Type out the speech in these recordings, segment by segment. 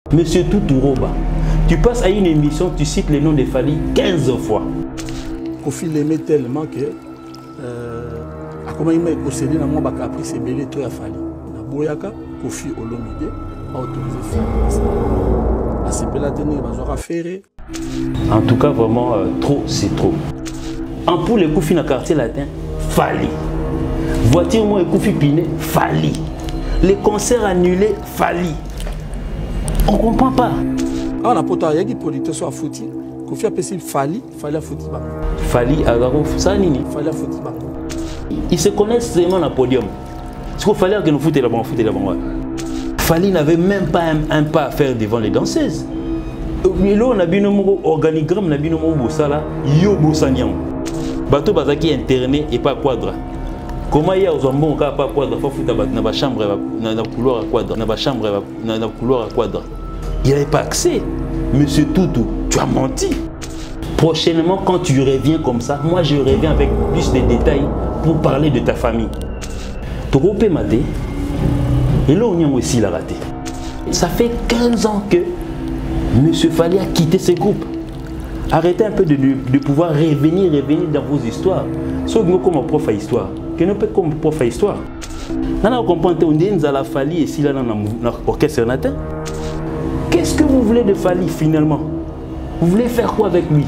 Monsieur Toutouroba, tu passes à une émission, tu cites le nom de Fally 15 fois. Kofi l'aimait tellement que comment il m'a possédé dans mon bac après c'est belé toi à Fally. Na boyaka Kofi Olomide a autorisé Fally à se bela tenir bazora faire. En tout cas vraiment trop c'est trop. En pour les Kofi dans quartier latin, Fally. Voiture moi et Kofi Piné, Fally. Les concerts annulés, Fally. On comprend pas. Ah, on a pas de producteur sur Fouti. Kofi a passé Fally à Fouti. Fally à Garo, ça nini. Fally à Fouti. Ils se connaissent seulement dans le podium. Ce qu'il fallait que nous foutions là-bas, on foutait là-bas. Fally n'avait même pas un pas à faire devant les danseuses. Mais là, on a bien un organigramme, on a bien un bossala, yo bossaniam. Bateau bazaki interné et pas quadra. Comment il y a aux ambons pas quadra, faut foutre dans la chambre, dans la couloir à quadra, dans la chambre, dans la couloir à quadra. Il n'avait pas accès. Monsieur Toutou, tu as menti. Prochainement, quand tu reviens comme ça, moi je reviens avec plus de détails pour parler de ta famille. Tu peux mater. Et là, on y a aussi la raté. Ça fait 15 ans que Monsieur Fally a quitté ce groupe. Arrêtez un peu de pouvoir revenir dans vos histoires. Sauf que nous, comme prof à histoire. Que nous, comme prof à histoire. Nous comprenons que nous Fally et si là, dans l'orchestre natin. Qu'est-ce que vous voulez de Fally finalement? Vous voulez faire quoi avec lui?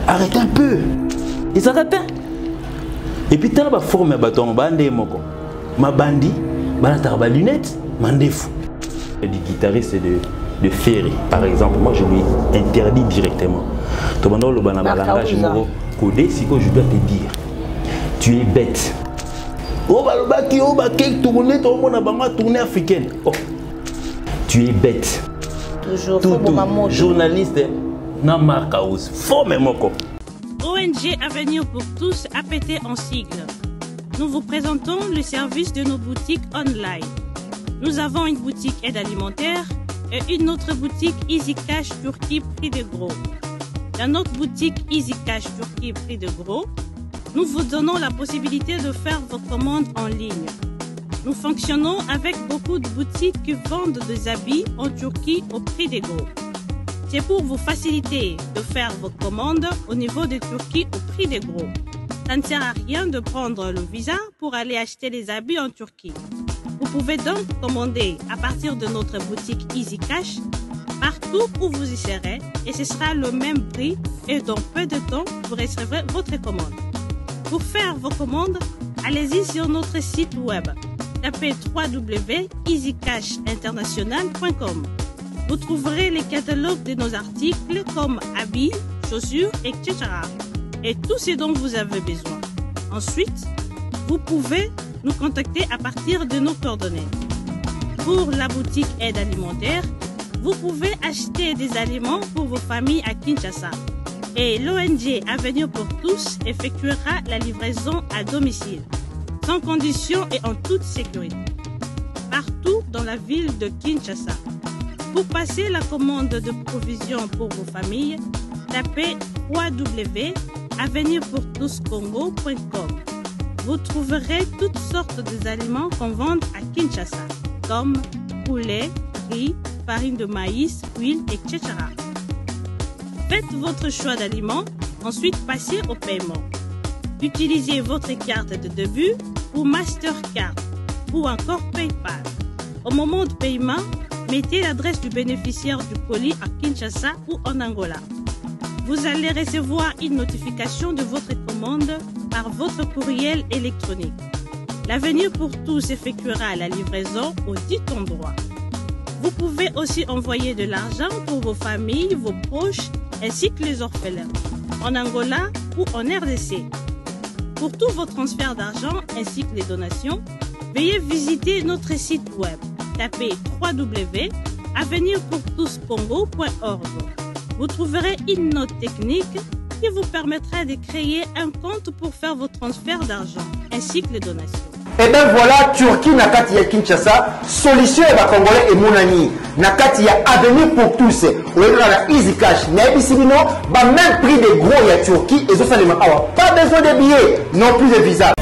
Arrêtez un peu. Ils arrêtent. Et puis, tu as formé un bâton, ma bandi, ma lunette, mandefou. Du guitariste de Ferry, par exemple, moi je lui interdis directement. Je dois te dire, tu es bête. Tu es bête. Toujours tout journaliste, n'a marque ONG Avenir pour tous APT en sigle. Nous vous présentons le service de nos boutiques online. Nous avons une boutique aide alimentaire et une autre boutique Easy Cash Turquie prix de gros. Dans notre boutique Easy Cash Turquie prix de gros, nous vous donnons la possibilité de faire vos commandes en ligne. Nous fonctionnons avec beaucoup de boutiques qui vendent des habits en Turquie au prix de gros. C'est pour vous faciliter de faire vos commandes au niveau de Turquie au prix de gros. Ça ne sert à rien de prendre le visa pour aller acheter les habits en Turquie. Vous pouvez donc commander à partir de notre boutique Easy Cash partout où vous y serez et ce sera le même prix et dans peu de temps vous recevrez votre commande. Pour faire vos commandes, allez-y sur notre site web. Tapez www.easycashinternational.com. Vous trouverez les catalogues de nos articles comme habits, chaussures, etc. Et tout ce dont vous avez besoin. Ensuite, vous pouvez nous contacter à partir de nos coordonnées. Pour la boutique aide alimentaire, vous pouvez acheter des aliments pour vos familles à Kinshasa. Et l'ONG Avenir pour tous effectuera la livraison à domicile, sans condition et en toute sécurité, partout dans la ville de Kinshasa. Pour passer la commande de provisions pour vos familles, tapez www.avenirpourtouscongo.com. Vous trouverez toutes sortes d'aliments qu'on vend à Kinshasa, comme poulet, riz, farine de maïs, huile, etc. Faites votre choix d'aliments, ensuite passez au paiement. Utilisez votre carte de début ou Mastercard ou encore PayPal. Au moment de paiement, mettez l'adresse du bénéficiaire du colis à Kinshasa ou en Angola. Vous allez recevoir une notification de votre commande par votre courriel électronique. L'Avenir pour tous effectuera la livraison au dit endroit. Vous pouvez aussi envoyer de l'argent pour vos familles, vos proches, ainsi que les orphelins, en Angola ou en RDC. Pour tous vos transferts d'argent ainsi que les donations, veuillez visiter notre site web. Tapez www.avenirpourtouscongo.org. Vous trouverez une note technique qui vous permettra de créer un compte pour faire vos transferts d'argent ainsi que les donations. Et bien voilà, Turquie nakati ya Kinshasa, solution et Congolais et Mounani. Nakati ya Avenir pour tous. Ou la Easy Cash. Même prix de gros ya Turquie et ça les pas besoin de billets, non plus de visa.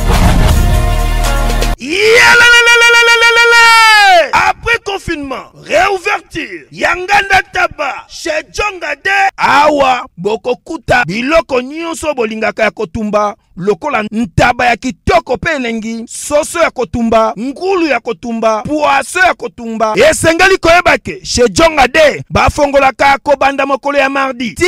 Après confinement, réouverture Yanganda taba chez Djonga de awa bokokuta biloko nyonso bolingaka ya kotumba lokola ntaba ya kitoko pe elengi, soso ya kotumba, ngulu ya kotumba, poaso ya kotumba. Esengeli koyebake chez Djonga de bafongolaka kobanda mokolo ya mardi ti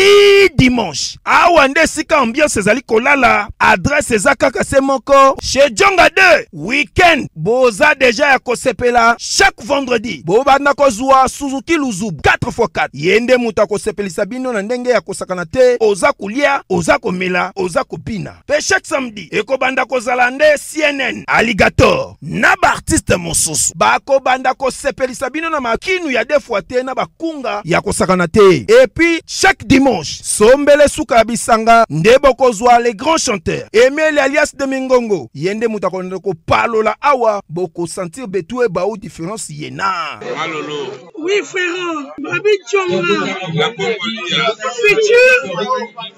dimanche. Awa nde sika ambiance ezali kolala, adresse eza kaka se moko. Chez Djonga de weekend boza deja ya kosepela chaque vendredi. Bobanda kozwa Suzuki Luzubu 4x4. Yende muta kosepelisa bino na ndenge ya kosakana te, oza kulia, oza komela, oza kopina. Pe chaque samedi ekobanda kozala nde CNN Alligator na ba artiste mosusu bakobanda kosepelisa bino na makinu ya defwa te na bakunga ya kosakana te. Et puis chaque dimanche sombele suka bisanga nde bokozwa les grands chanteurs Emile alias de Mingongo. Yende muta konde ko palola awa boko sentir betue ba ou différence yena. Malolo. Oui frère, Babi Djonga.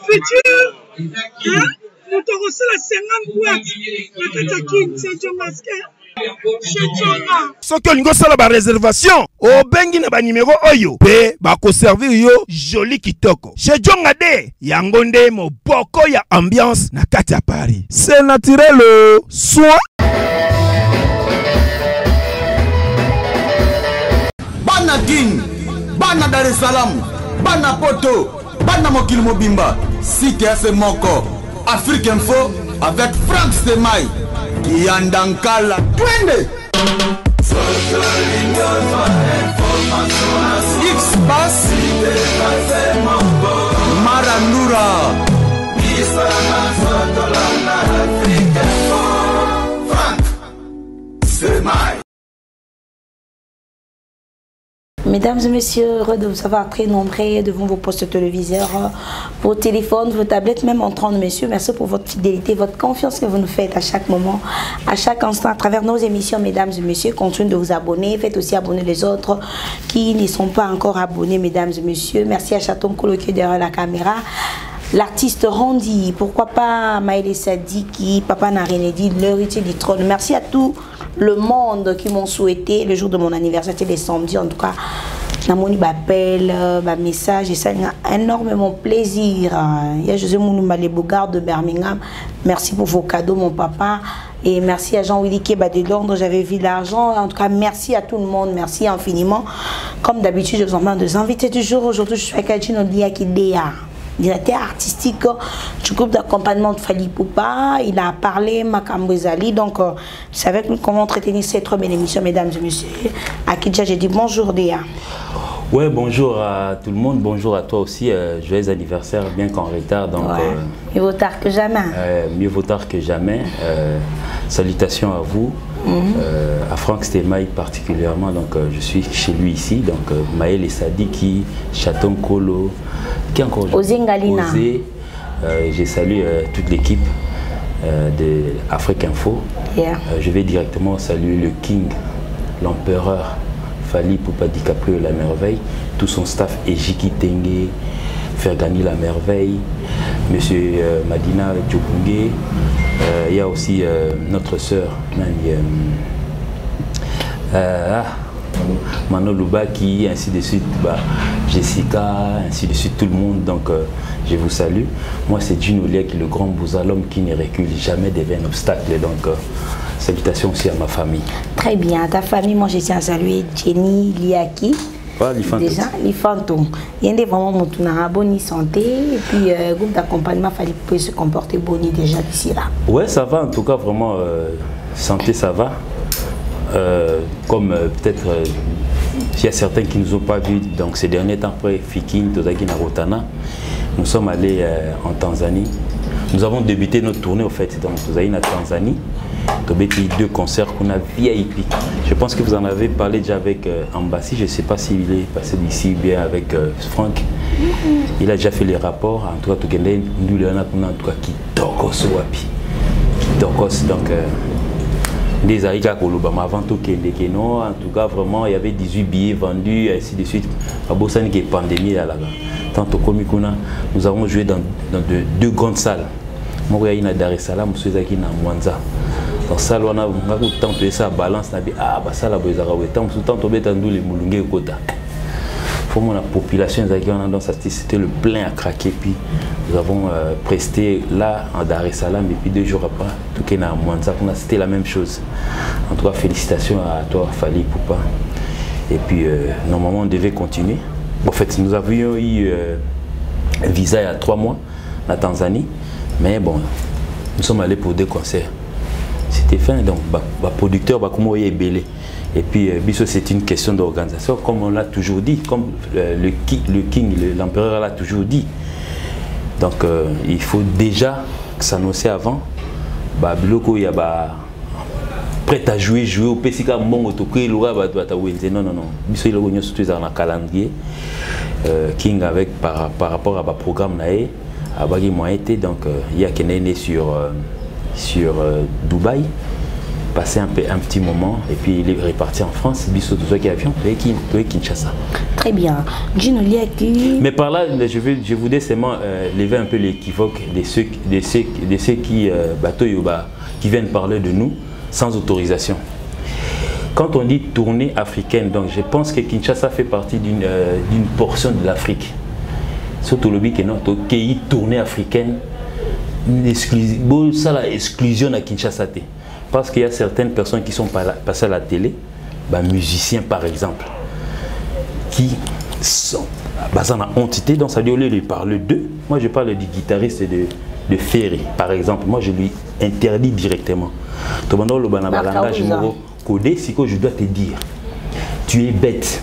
Futur. Hein? Nous t'avons la 50 boîtes. La Katakin, c'est Djongaske. Soki olingo sala ba réservation obengi na ba numéro oyo pe bako servir yo joli kitoko. Chez Djonga de yango nde moboko ya ambiance na kati ya Paris. C'est naturel soit Bana King, Bana Dar es Salaam, Bana Poto, Bana Mokil Mobimba, Site FM Moko, Afrique Info avec Frank Semai, Yandankala, Twende. X-Bass, Marandura, Frank Semai. Mesdames et messieurs, heureux de vous avoir très nombreux devant vos postes téléviseurs, vos téléphones, vos tablettes, même en train de messieurs. Merci pour votre fidélité, votre confiance que vous nous faites à chaque moment, à chaque instant, à travers nos émissions, mesdames et messieurs. Continuez de vous abonner, faites aussi abonner les autres qui ne sont pas encore abonnés, mesdames et messieurs. Merci à Chaton Kolo qui est derrière la caméra. L'artiste Randy, pourquoi pas Maëlle Sadiki, Papa n'a rien dit, l'héritier du trône. Merci à tout le monde qui m'ont souhaité le jour de mon anniversaire, c'était samedi en tout cas. Namoni m'appelle, ma message et ça a énormément plaisir. Il y a José Mounouma les Bogards de Birmingham. Merci pour vos cadeaux mon papa et merci à Jean-Willy Keba de Londres, j'avais vu l'argent. En tout cas merci à tout le monde, merci infiniment. Comme d'habitude je vous emmène des invités du jour. Aujourd'hui je suis avec Adjino Liakidea, directeur artistique du groupe d'accompagnement de Fali Poupa. Il a parlé Makambo Ezali, donc vous savez comment entretenir cette très belle émission, mesdames et messieurs. À Kidja, j'ai dit bonjour Déa. Ouais, bonjour à tout le monde, bonjour à toi aussi. Joyeux anniversaire, bien qu'en retard. Donc, ouais. Mieux vaut tard que jamais. Mieux vaut tard que jamais. Salutations à vous, à Frank Stemai particulièrement. Donc, je suis chez lui ici. Donc, Maëlle Sadiki, Chaton Kolo, qui encore Osé Ngalina. Je salue toute l'équipe de Afrique Info. Yeah. Je vais directement saluer le King, l'empereur. Fali Poupa DiCaprio la merveille, tout son staff Ejiki Tengue, Fergani la merveille, Monsieur Madina Djokungé, il y a aussi notre sœur Mano Lubaki, ainsi de suite, Jessica, ainsi de suite, tout le monde. Donc je vous salue. Moi c'est Djino Liaki, le grand Bouza, l'homme qui ne recule jamais devient un obstacle. Donc salutations aussi à ma famille. Très bien, ta famille, moi je tiens à saluer Jenny Liaki. Déjà, les fantômes. Il y a vraiment une bonne santé et puis le groupe d'accompagnement fallait pouvoir se comporter bonne déjà d'ici là. Ouais, ça va en tout cas, vraiment santé ça va. Comme peut-être il y a certains qui ne nous ont pas vus donc ces derniers temps après Fikin, Tozaki Narotana, nous sommes allés en Tanzanie. Nous avons débuté notre tournée au fait dans Tozaki en Tanzanie. Deux concerts qu'on a VIP. Je pense que vous en avez parlé déjà avec Ambassi. Je ne sais pas s'il est passé d'ici bien avec Franck. Il a déjà fait les rapports. En tout cas, nous en tout cas qui tokos wapi. Qui tokos donc des Aïka Kolobama avant tout Kendekeno. En tout cas, vraiment, il y avait 18 billets vendus, ainsi de suite. À Bossani qui est pandémie là-bas. Tant au Komikuna, nous avons joué dans deux grandes salles. Moi, il y a Dar es Salaam, je suis à Mwanza. Donc ça, on a tant de ça balance, ah bah ça la boisara, tant tout temps tomber dans les moulingé kota. Comme la population dans c'était le plein à craquer. Puis nous avons presté là en Dar es Salaam et puis 2 jours après, tout est à Mwanza, c'était la même chose. En tout cas, félicitations à toi, Fally Ipupa. Et puis normalement on devait continuer. En fait, nous avions eu un visa il y a 3 mois en Tanzanie, mais bon, nous sommes allés pour 2 concerts. C'était fin, donc le producteur va comment est belé. Et puis c'est une question d'organisation, comme on l'a toujours dit, comme l'empereur l'a toujours dit. Donc il faut déjà s'annoncer avant. Biloko il y a prêt à jouer au PCK Mongo Toké Lora non. Biso il a surtout dans le calendrier King avec par rapport à ba programme naé à bagi moité donc il y a né sur Dubaï, passer un petit moment et puis il est reparti en France. Biso tout ça qui avion et Kinshasa. Très bien. Mais par là je voudrais seulement lever un peu l'équivoque de ceux qui bateau qui viennent parler de nous sans autorisation. Quand on dit tournée africaine, donc je pense que Kinshasa fait partie d'une portion de l'Afrique. Surtout le but que notre pays tournée africaine, ça la exclusion à Kinshasa. Parce qu'il y a certaines personnes qui sont passées à la télé, musiciens par exemple, qui sont basés en entité, donc ça dit au lieu de parler d'eux, moi je parle du guitariste de Ferry par exemple, moi je lui interdis directement. Je dois te dire, tu es bête.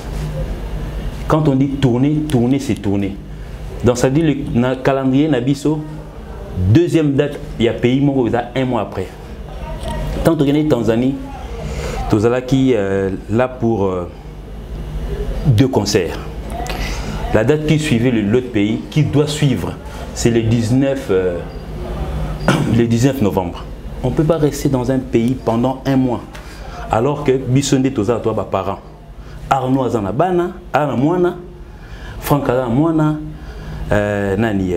Quand on dit tourner, c'est tourner. Donc ça dit le calendrier Nabiso, 2e date, il y a pays Moro 1 mois après. Tant que Tanzanie, Tozala qui là pour 2 concerts. La date qui suivait l'autre pays, qui doit suivre, c'est le 19 novembre. On ne peut pas rester dans un pays pendant 1 mois. Alors que Bissonde Toza toi parents. Arnaud Azana Bana, Ana Moana, Franck Azana Moana, Nani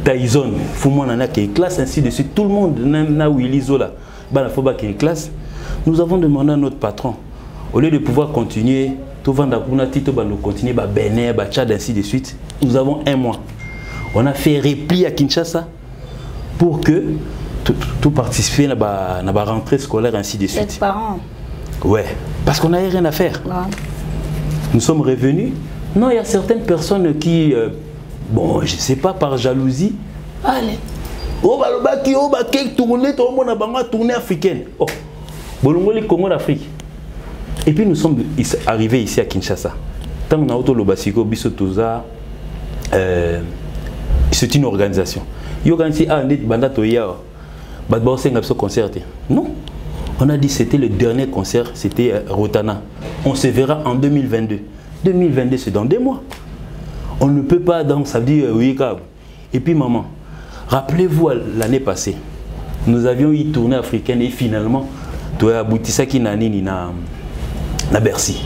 Tyson, Fumona na qui classe ainsi de suite. Tout le monde na Willy Zola, Bana Foba qui classe. Nous avons demandé à notre patron, au lieu de pouvoir continuer, tout vendre à Tito, nous continuer, Bénin, Tchad ainsi de suite. Nous avons 1 mois. On a fait repli à Kinshasa pour que tout participer à la rentrée scolaire ainsi de suite. 7 parents. Ouais, parce qu'on n'avait rien à faire. Ouais. Nous sommes revenus. Non, il y a certaines personnes qui, bon, je ne sais pas, par jalousie, allez, tournée africaine. Oh, Bolongoli, Congo d'Afrique. Et puis nous sommes arrivés ici à Kinshasa. Tant qu'on a auto Lobasiko, Bisotoza, c'est une organisation. Il organise un banda toya, concert. Non, on a dit c'était le dernier concert, c'était Rotana. On se verra en 2022. 2022 c'est dans 2 mois. On ne peut pas donc ça veut dire oui. Et puis maman, rappelez-vous l'année passée, nous avions eu une tournée africaine et finalement tu as abouti ça qui n'a ni na Bercy.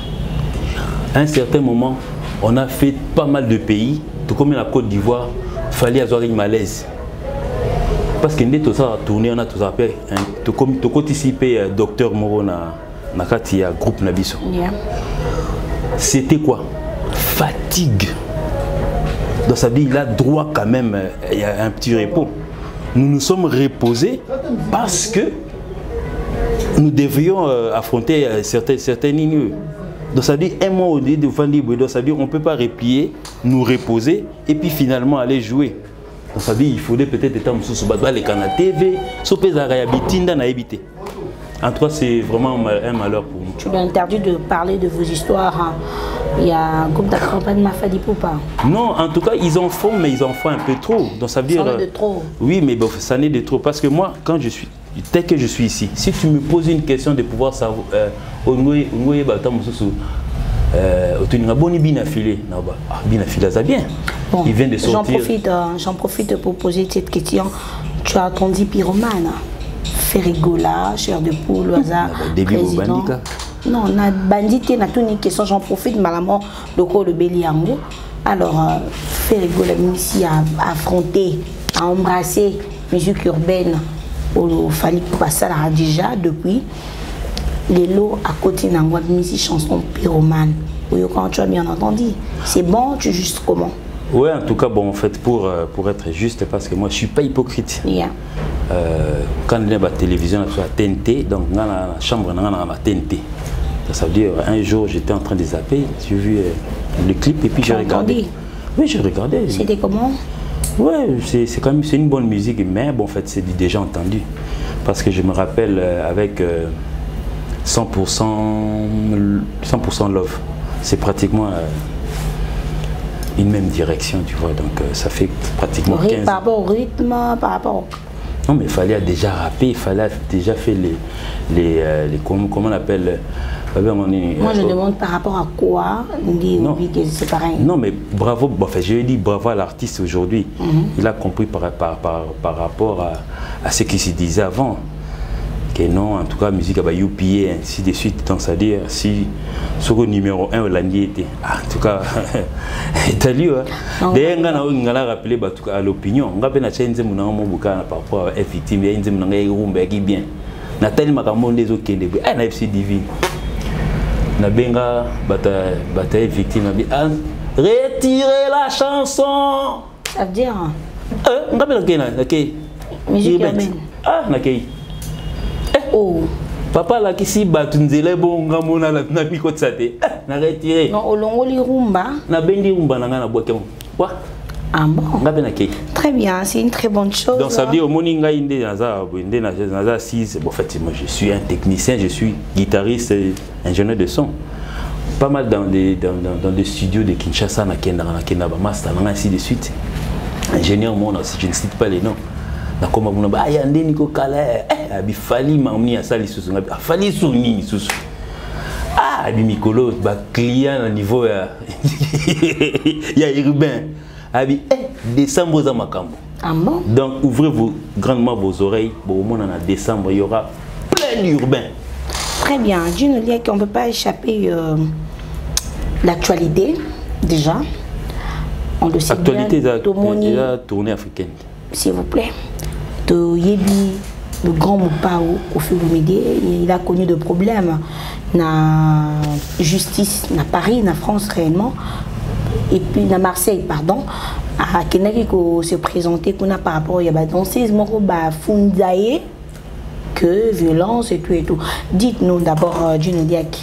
À un certain moment, on a fait pas mal de pays, tout comme la Côte d'Ivoire, fallait avoir une malaise. Parce que nous avons tourné, on a tout appelé, tout comme docteur Moro na Katia groupe Nabiso. C'était quoi? Fatigue. Donc ça veut dire qu'il a droit quand même à un petit repos. Nous nous sommes reposés parce que nous devions affronter certaines lignes. Donc ça veut dire 1 mois au lieu de vendre, donc ça veut dire on ne peut pas replier, nous reposer et puis finalement aller jouer. Donc ça veut dire il faudrait peut-être être sur les canaux TV, sur les Arabitinda na habité. En tout cas, c'est vraiment un malheur pour nous. Tu es interdit de parler de vos histoires. Hein. Il y a un groupe d'accompagnement Fally Ipupa. Non, en tout cas, ils en font, mais ils en font un peu trop. Donc ça veut dire. Ça n'est de trop. Oui, mais bon, ça n'est de trop. Parce que moi, quand je suis, tel que je suis ici, si tu me poses une question de pouvoir savoir, il vient de sortir. J'en profite pour poser cette question. Tu as entendu pyromane? Ferigola, chair de poule, hasard, président. Non, on a bandit, on a toute une question, j'en profite, malamment, le corps de Béliango. Alors, Ferigola, ici, a affronté, a embrassé musique urbaine, au Fally Ipupa ça déjà depuis. Les lots à côté d'un musique chanson pyromane. Oui, quand tu as bien entendu. C'est bon, tu justes comment? Oui, en tout cas, bon, en fait, pour être juste, parce que moi, je ne suis pas hypocrite. Yeah. Quand on est à la télévision, sur la TNT, donc dans la chambre, on a la TNT. Ça veut dire, un jour, j'étais en train de zapper, j'ai vu le clip et puis j'ai regardé. Oui, j'ai regardé. C'était comment? Oui, c'est quand même une bonne musique, mais bon, en fait, c'est déjà entendu. Parce que je me rappelle avec 100% Love, c'est pratiquement une même direction, tu vois, donc ça fait pratiquement 15 ans. Par rapport au rythme, par rapport au... Non, mais il fallait déjà rapper, il fallait déjà faire les comment on appelle... Moi, je demande par rapport à quoi? Non, c'est pareil. Non, mais bravo, bon, enfin, je dis bravo à l'artiste aujourd'hui. Il a compris par rapport à ce qui se disait avant. Que non, en tout cas, musique à UPA, ainsi de suite. Donc, c'est-à-dire, si sur le numéro 1, Hollandi était. En tout cas, t'as lu, hein? D'ailleurs, on a rappelé à l'opinion. On a appelé par rapport à victime, il y a une bien. Nathalie Makamon des autres qui est un FC divine. Nabenga bataille victime retirez la chanson. Ça veut dire on rappelle musique urbaine. Ah nakei. Oh papa la kisi batunzele bonga mona na miko tsate na retiré. Non olongoli rumba. Na bendi rumba na ngana boke mo. Quoi? Ah bon? Très bien, c'est une très bonne chose. Donc ça veut dire au Moninga Inde Naza 6, bon, en fait moi je suis un technicien, je suis guitariste, ingénieur de son. Pas mal dans des studios de Kinshasa, na Master, ainsi de suite. Ingénieur moi aussi, je ne cite pas les noms. Na koma buna ba ya ndeni ko kala abi fali mamni asali susu ngabi fali suni susu. Ah abi mikolo ba client à niveau ya urbain. Abi décembre za makambo. Ah bon? Donc ouvrez grandement vos oreilles. Bon, au moins en décembre, il y aura plein d'urbains. Très bien. Dieu nous dit qu'on ne peut pas échapper l'actualité déjà. On le sait bien. L'actualité de la tournée africaine. S'il vous plaît. De Yebi, le grand Moupao, Kofi Olomide, il a connu de problèmes. Na justice, na Paris, na France réellement. Et puis à Marseille, pardon, à Kenaki qui se présentait par rapport à la danseuse, Fundaye, que violence et tout et tout. Dites-nous d'abord, Dino Diak,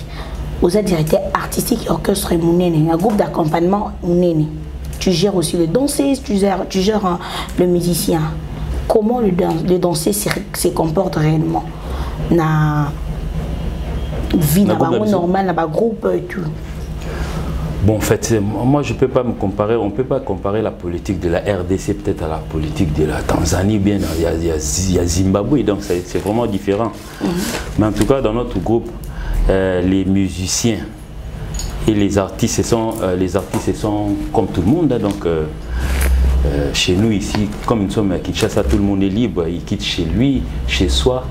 vous êtes directeur artistique et orchestre Mounene, un groupe d'accompagnement Mounene. Tu gères aussi le danseur, tu gères le musicien. Comment le danseur se comporte réellement? Na vie normale, na groupe et tout. Bon, en fait, moi je peux pas me comparer, on peut pas comparer la politique de la RDC peut-être à la politique de la Tanzanie, bien, il y a Zimbabwe, donc c'est vraiment différent. Mais en tout cas, dans notre groupe, les musiciens et les artistes sont comme tout le monde, hein, donc chez nous ici, comme nous sommes à Kinshasa, tout le monde est libre, il quitte chez lui, chez soi.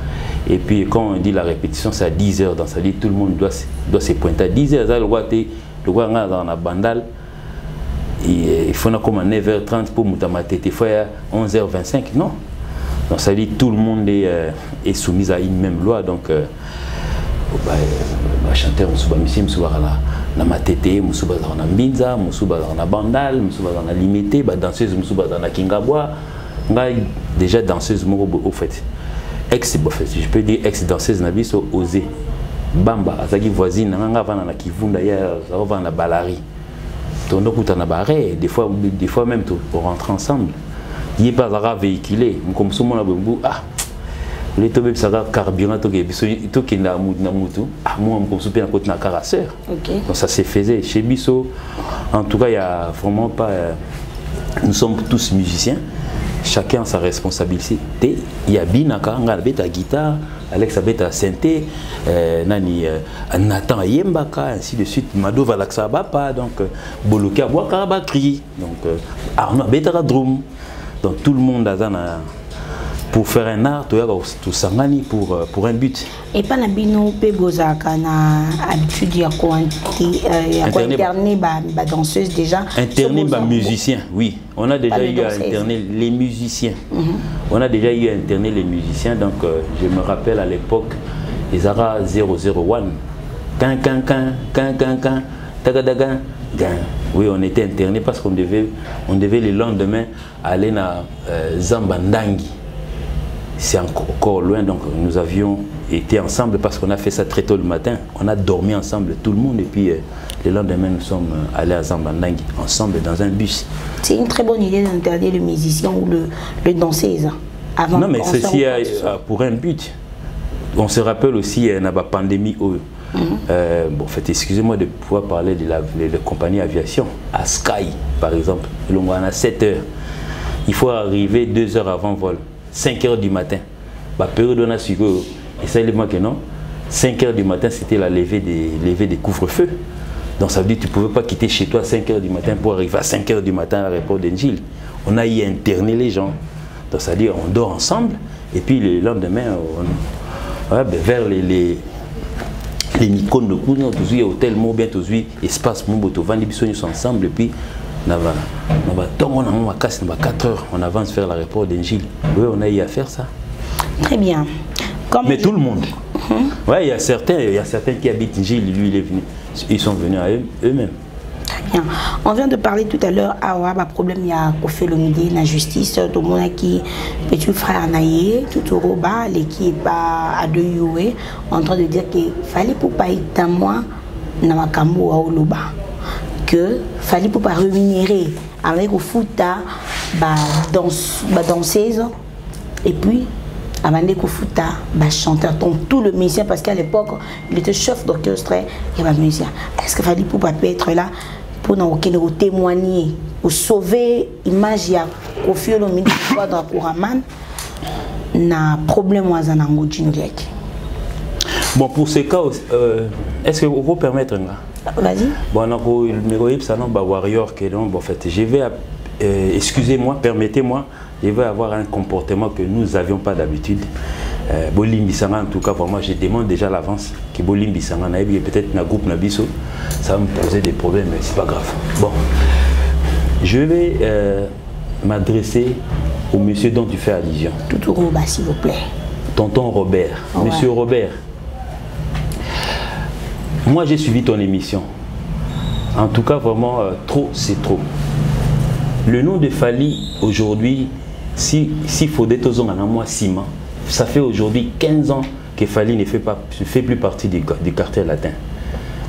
Et puis quand on dit la répétition, c'est à 10 h, donc ça dit tout le monde doit se pointer à 10 h, ça, le roi dans la bandale, il faut comme à 9 h 30 pour Moutamate, il faut à 11 h 25, non. Donc ça dit tout le monde est soumis à une même loi, donc chanteur Moussouba Missi, Moussouba na Matete, Moussouba na Mbinza, Moussouba na Bandal, Moussouba na Limité, danseuse Moussouba na Kingabwa, déjà danseuse au fait. Je peux dire ex-danseuse na biso osé. Bamba, azaki voisine, nanga vana na Kivunda ya va na Balari. Tondo kuta na barre, des fois même on rentre ensemble. Il est pas à véhiculer, comme ça mon abou les tobes ça carburant to qui na mutu. Ah moi comme ça na côté na caractère. Donc ça se faisait chez Bisso. En tout cas, il y a vraiment pas nous sommes tous musiciens. Chacun a sa responsabilité. Il y a Binaka, on a la guitare, Alex a la synthé, Nathan Yembaka, ainsi de suite. Mado Valaksa Bapa, donc Boloké a boire batterie, donc Arnaud a la drum. Donc tout le monde a pour faire un art, tout sangani pour un but. Et pas la bino pebozaka na habitude ya ko interner ba danseuse déjà. Interner ba musicien, oui. On a déjà eu à interner les musiciens. On a déjà eu à interner les musiciens, donc je me rappelle à l'époque les ARA 001. Oui, on était internés parce qu'on devait le lendemain aller à Zambandangi. C'est encore loin, donc nous avions été ensemble parce qu'on a fait ça très tôt le matin. On a dormi ensemble, tout le monde, et puis le lendemain, nous sommes allés à Zambandangi ensemble dans un bus. C'est une très bonne idée d'interdire le musicien ou le danseuse avant. Non, mais ceci pour un but. On se rappelle aussi, il y a une pandémie. Bon, en fait, excusez-moi de pouvoir parler de la compagnie aviation. À Sky, par exemple, on a 7 heures. Il faut arriver 2 heures avant vol. 5 heures du matin. La période on a su que, et ça il est que non, 5 heures du matin c'était la levée des couvre-feux. Donc ça veut dire que tu ne pouvais pas quitter chez toi à 5 heures du matin pour arriver à 5 heures du matin à l'aéroport d'Engil. On a y interné les gens. Donc ça veut dire on dort ensemble et puis le lendemain, vers les Nikon de Kouni, on a hôtel, bien espace, on sont ensemble et puis on a 4 heures, on avance vers l'aéroport d'Engil. Oui, on a eu à faire ça. Très bien. Mais tout le monde. Ouais, il y a certains qui habitent Engil, lui il est venu. Ils sont venus à eux-mêmes. Très bien. On vient de parler tout à l'heure, à problème, il y a Kofi Olomide, la justice, tout le monde qui petit frère Naye, tout au Roba, l'équipe à 2 UE, en train de dire qu'il fallait pour pas être à moi, dans ma cambo à Oloba. Que fallait pour pas rémunérer avec au foot danseuse et puis avant de foot chanteur donc tout le musicien parce qu'à l'époque il était chef d'orchestre et musicien. Est-ce qu'il fallait pour pas être là pour nous témoigner pour sauver l'image ya Kofi Olomide dans Kouraman na problème wazanango jingliek. Bon, pour ce cas, est-ce que vous pouvez permettre? Vas-y. Bon, warrior en fait, je vais, excusez-moi, permettez-moi, je vais avoir un comportement que nous n'avions pas d'habitude. Bolim Bissanga, en tout cas, pour moi, je demande déjà l'avance que Bolim Bissanga, peut-être dans le groupe Nabiso, ça va me poser des problèmes, mais c'est pas grave. Bon, je vais m'adresser au monsieur dont tu fais allusion. Tout au bas, s'il vous plaît. Tonton Robert. Oh, monsieur Robert. Moi, j'ai suivi ton émission. En tout cas, vraiment, trop, c'est trop. Le nom de Fally, aujourd'hui, si Fodé Tozong en a moi 6 mois, ça fait aujourd'hui 15 ans que Fally ne fait plus partie du quartier latin.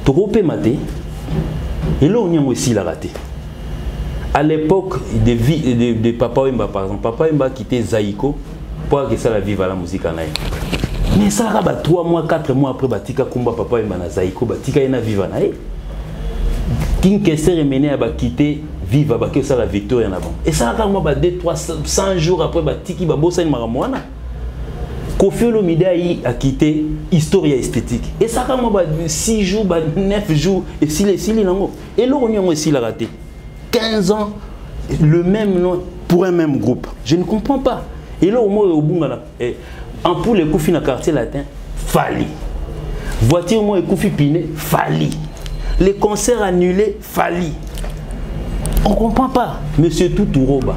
Toropé Maté, et là, on y a aussi la raté. À l'époque de Papa Wemba, par exemple, Papa Wemba a quitté Zaïko pour que ça la vive à la musique en aïe. Mais ça a 3 mois, 4 mois après, Batika Kumba Papa Wemba na Zaïko, Batika Yena vive en aïe. King Kessler est mené à quitter vive à que ça la victoire en avant. Et ça a 200-300 jours après, Batiki Babosa et Maramouana. Kofi Olomide a quitté Historia Esthétique. Et ça a 6 jours, 9 jours, et si les nango. Et là, on y a aussi la raté. 15 ans, le même nom pour un même groupe. Je ne comprends pas. Et là, au moins, au Bungana, en pour les Koufi dans le quartier latin, Fally. Voiture, au moins, Koufi Piné, Fally. Les concerts annulés, Fally. On ne comprend pas. Monsieur Toutouroba,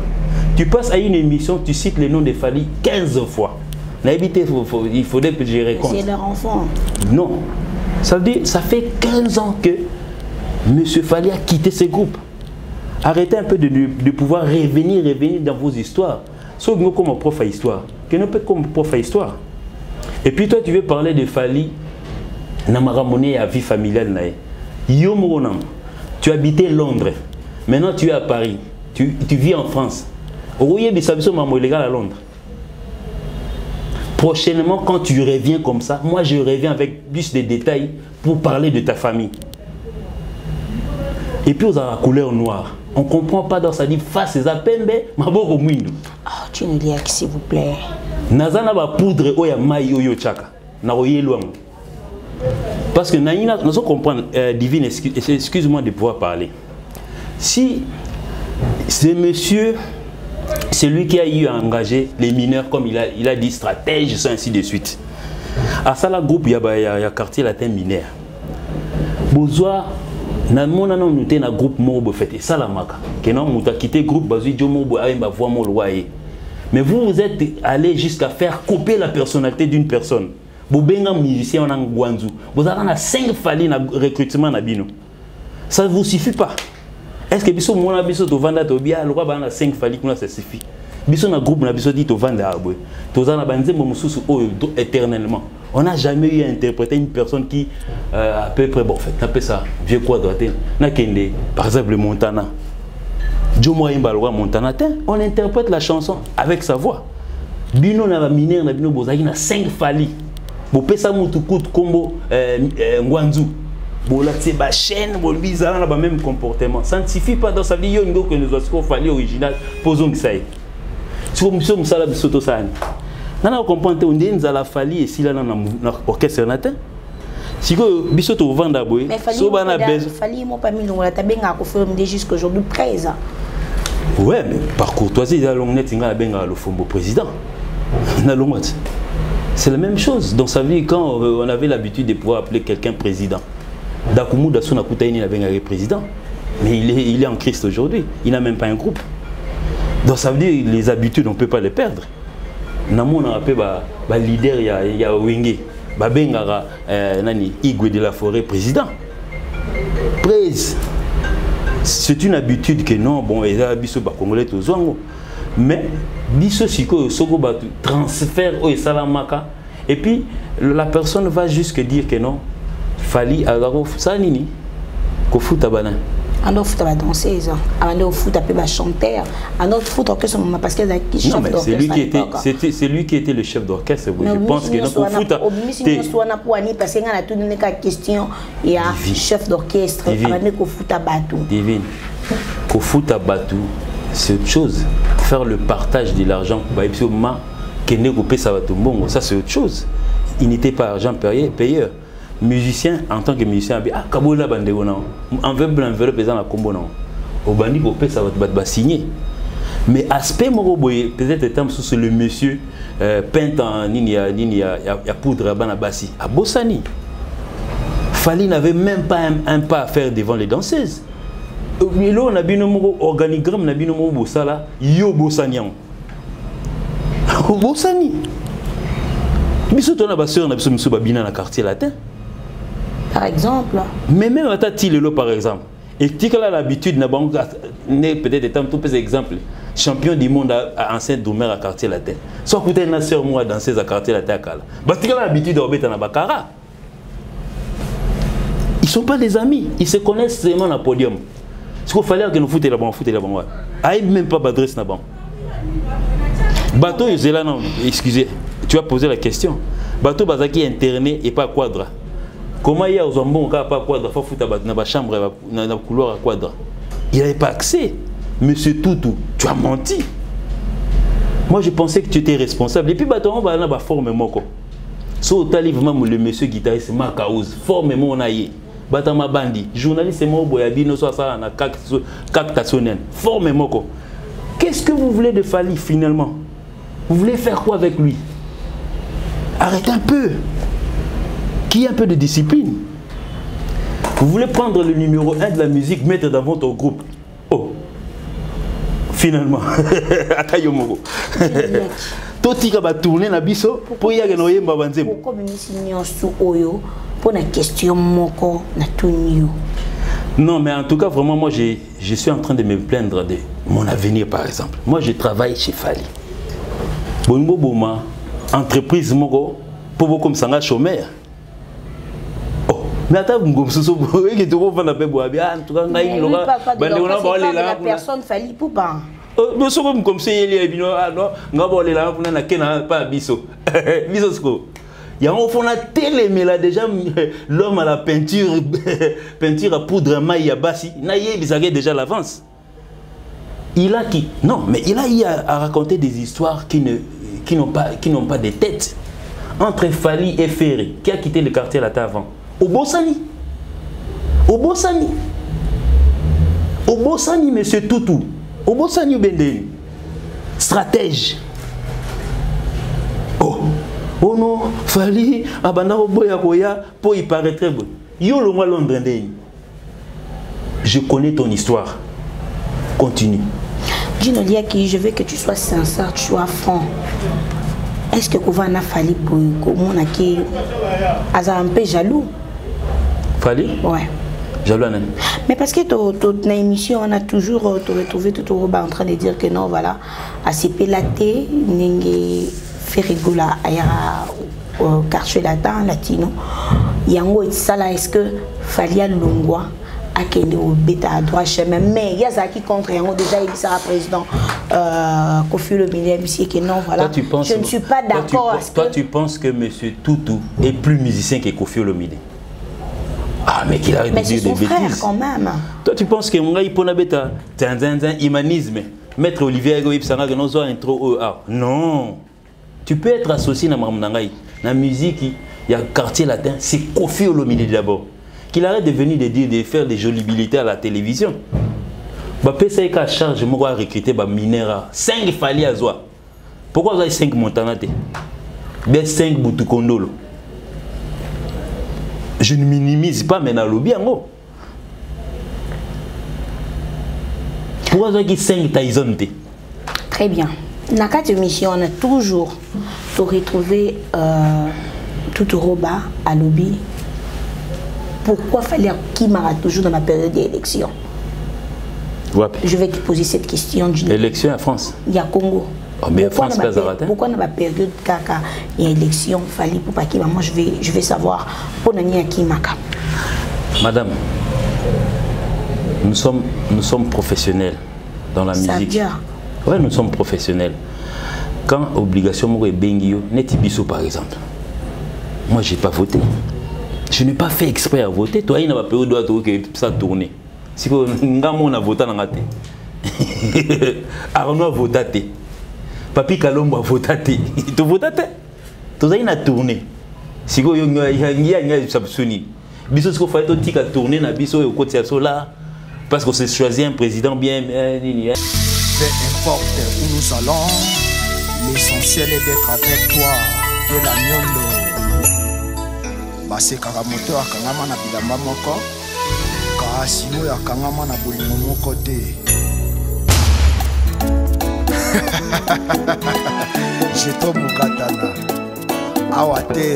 tu passes à une émission, tu cites le nom de Fally 15 fois. Il faudrait que je réponde. C'est leur enfant. Non. Ça veut dire, ça fait 15 ans que monsieur Fally a quitté ce groupe. Arrêtez un peu de pouvoir revenir dans vos histoires. Sauf nous comme prof à histoire. Que nous peut comme prof à histoire. Et puis toi, tu veux parler de Fally, Namaramoné à vie familiale. Yomoronam, tu habitais Londres. Maintenant, tu es à Paris. Tu vis en France. À Londres. Prochainement, quand tu reviens comme ça, moi je reviens avec plus de détails pour parler de ta famille. Et puis, on a la couleur noire. On ne comprend pas dans ça dit face à Pembe, Maboko Mwindo. Oh, tu nous dis s'il vous plaît. Nazana va poudre oya mai oyo chaka. Na oye luang. Parce que naïna, nous comprendre divine, excuse-moi de pouvoir parler. Si ce monsieur, celui qui a eu à engager les mineurs, comme il a dit, stratèges, ainsi de suite. À ça, la groupe, il y a quartier latin mineur. Besoin. Na mona non nous na groupe mobo fait ça la maka que non muta quitté groupe bazu jo mobo aimba voir mon loyer mais vous êtes allé jusqu'à faire couper la personnalité d'une personne bo benga musicien en Gwanzu vous avez na 5 Fally na recrutement na bino Ça ne vous suffit pas. Est-ce que biso mona biso to vanda to bia le roi bana 5 fali kuna ça suffit. Biso na groupe na biso dit to vanda abwe. To za na banzembo mususu éternellement. On n'a jamais eu à interpréter une personne qui à peu près bon fait taper ça vieux quadraté na kende par exemple le Montana. Jomo Imba le roi Montana, on interprète la chanson avec sa voix. Bino na mineur na bino bozaki na 5 fali. Bo pesa mutu kout kombo ngwanzu. Bola tse ba chaîne bo bizarre na ba même comportement. Ça ne suffit pas dans sa vie yo ngo que nous avons fallu original posons ça. Si vous monsieur musala bisoto sani. Nana comprendre on dit nzala fali et si là na orchestre natin. Si que bisoto vanda boy so bana besoin fali mo pas mis la tabenga ko faire jusqu'à aujourd'hui 13 ans. Ouais, mais par courtoisie, il y a le fombo président. C'est la même chose dans sa vie quand on avait l'habitude de pouvoir appeler quelqu'un président. Dakumu Dasuna Koutaini avait président, mais il est en Christ aujourd'hui. Il n'a même pas un groupe. Donc ça veut dire les habitudes, on ne peut pas les perdre. Namon a appelé leader, il y a Wingé, Babengara, Igwe de la Forêt président. Praise. C'est une habitude que non, bon, et là, biso ba congolais to zongo. Mais biso siko soko ba transfert au salamaka et puis la personne va jusque dire que non, fali agaro ça nini ko futa bana. Alors foot à danseuse, alors foot à peu chanteur, alors foot orchestre parce que non mais c'est lui qui était c'est lui qui était le chef d'orchestre. Je pense que non foot na pour ani parce que na tout une question il y a chef d'orchestre avec ko foot à bateau. Divine. Ko foot à bateau, c'est autre chose. Faire le partage de l'argent ba ma kene ko pesa bateau mbongo, ça c'est autre chose. Il n'était pas argent payeur. Musicien en tant que musicien ah kabola bande ona enveloppe pesant la combo non au bandi pour payer ça va signer mais aspect moko boye peut-être étant sous le monsieur peint en nini ya poudre bana basi à Bossani Fali n'avait même pas un pas à faire devant les danseuses. Mais là on a bien un organigramme na bien un bossala yo bossanian Bossani biso tona ba sœur na biso miso babina na quartier latin. Par exemple. Mais même à Tatilelo par exemple. Et tu as l'habitude, peut-être étant tout petit exemple, champion du monde à enceinte d'Omer à quartier latin. Soit écouter une sœur moi danser à quartier latin. Tu as l'habitude d'orber dans Bakara. Ils ne sont pas des amis, ils se connaissent seulement dans le podium. Ce qu'il fallait que nous foutions là-bas, là-bas. Aïe même pas d'adresse là-bas. Bateau, là non, excusez, tu as posé la question. Bateau Bazaki interné et pas quadra. Comment il y a aux ambons pas quadra, faut foutre dans la chambre, dans le couloir à quadra. Il n'avait pas accès. Monsieur Toutou, tu as menti. Moi je pensais que tu étais responsable. Et puis bateau on va dans la forme moko. So talivement le monsieur guitariste Makaouz, forme mon aïe. Batama bandi, journaliste mon boyabino soit ça na cactasonen. Forme moko. Qu'est-ce que vous voulez de Fali finalement? Vous voulez faire quoi avec lui? Arrêtez un peu. Qui a un peu de discipline. Vous voulez prendre le numéro 1 de la musique, mettre dans votre groupe. Oh, finalement. Atayomogo. Totika va tourner na biso pour y aller noyer mbabanze. Pourquoi ministre sous oyo pour la question moko na tunyo? Non, mais en tout cas vraiment moi je suis en train de me plaindre de mon avenir par exemple. Moi je travaille chez Fali. Bongo boma entreprise moko pour beaucoup comme sanga chômeur. Mais attends, vous avez dit que la personne Fali pour pas. Mais ça comme comme c'est il y a il y a un télé mais là déjà l'homme à la peinture à poudre maïa bassi déjà l'avance. Il a qui non mais il a eu à raconter des histoires qui n'ont pas de tête entre Fali et Ferré qui a quitté le quartier là avant. Au Bossani, monsieur Toutou, au Bossani Bendeni, stratège. Oh non, Fali, abanda oboya koya pour y paraître bon. Yo le moi Londres. Je connais ton histoire. Continue. Gino Liaki, je veux que tu sois sincère, tu sois franc. Est-ce que Kouvana Fali pour comment on a qui un peu jaloux? Fali? Ouais. Mais parce que toute l'émission, on a toujours retrouvé tout en train de dire que non, voilà, à CP Laté, Nengue Ferrigola, Ayara, Carche Latin, Latino, Yango et Sala, est-ce que Falia Longwa a qu'elle au bêta à droite chemin, mais il y a ça qui contre Yango déjà, il sera président Kofi Olomide, monsieur, que non, voilà, je ne suis pas d'accord. Toi, tu penses que monsieur Toutou est plus musicien que Kofi Olomide? Ah, mais qu'il arrête de dire des bêtises. Quand même. Toi, tu penses que mon gars, il peut bêta humanisme. Maître Olivier Ego Ipsanga, que nous avons intro. Non. Tu peux être associé à la musique, il y a quartier latin, c'est Kofi Olomide d'abord. Qu'il arrête de venir de faire des jolibilités à la télévision. Bah, PSA qu'à charge, moi, recruter bah minera 5 fali à Zoa. Pourquoi vous avez 5 montanate? Bien 5 Boutoukondolo. Je ne minimise pas, mais dans le bien. Pourquoi vous avez 5 Tyson? Très bien. Dans cette émission, on a toujours retrouvé tout Roba à lobby. Pourquoi fallait qu'il m'arrête toujours dans la période d'élection? Je vais te poser cette question. Élection en France? Il y a Congo. Oh, mais France, pourquoi dans la période caca il y a élection, fallait pour pas qui moi je vais savoir pour n'ani qui maka. Madame, nous sommes professionnels dans la musique. Oui, nous sommes professionnels. Quand obligation moi bengio netibiso par exemple. Moi j'ai pas voté. Je n'ai pas fait exprès à voter. Toi il n'a pas période que ça tourner. Si on a voté dans la tête. Arnaud a voté. Papi Kalombo a voté. Tu votes? Tu as une tournée. Si vous avez une sabsuni, biso ce qu'il faut tika tourner na biso au côté là parce qu'on s'est choisi un président bien. Peu importe où nous allons, l'essentiel est d'être avec toi. De la nyondo. Base karamoto akangama na bilamba moko. Kasino yakangama na bolimo moko te. Jeto Mukatana Awate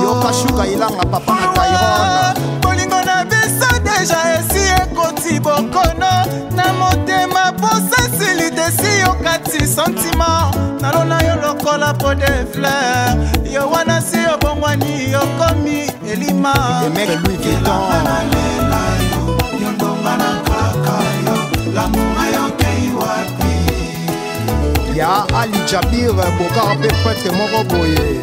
Yoka Shuka Ilanga Papa na Tyrone Bolingo na biso deja esi ekoti bokono Na motema posa sili desi yokati sentiment Nalona yo lokola po de fleur Yo wana si yo bongwani yo komi elima Emek Louis Vuitton Yondonga na kaka yo L'amour yo kei wapi Ya Ali Jabir, Bokar Pepette Moroboye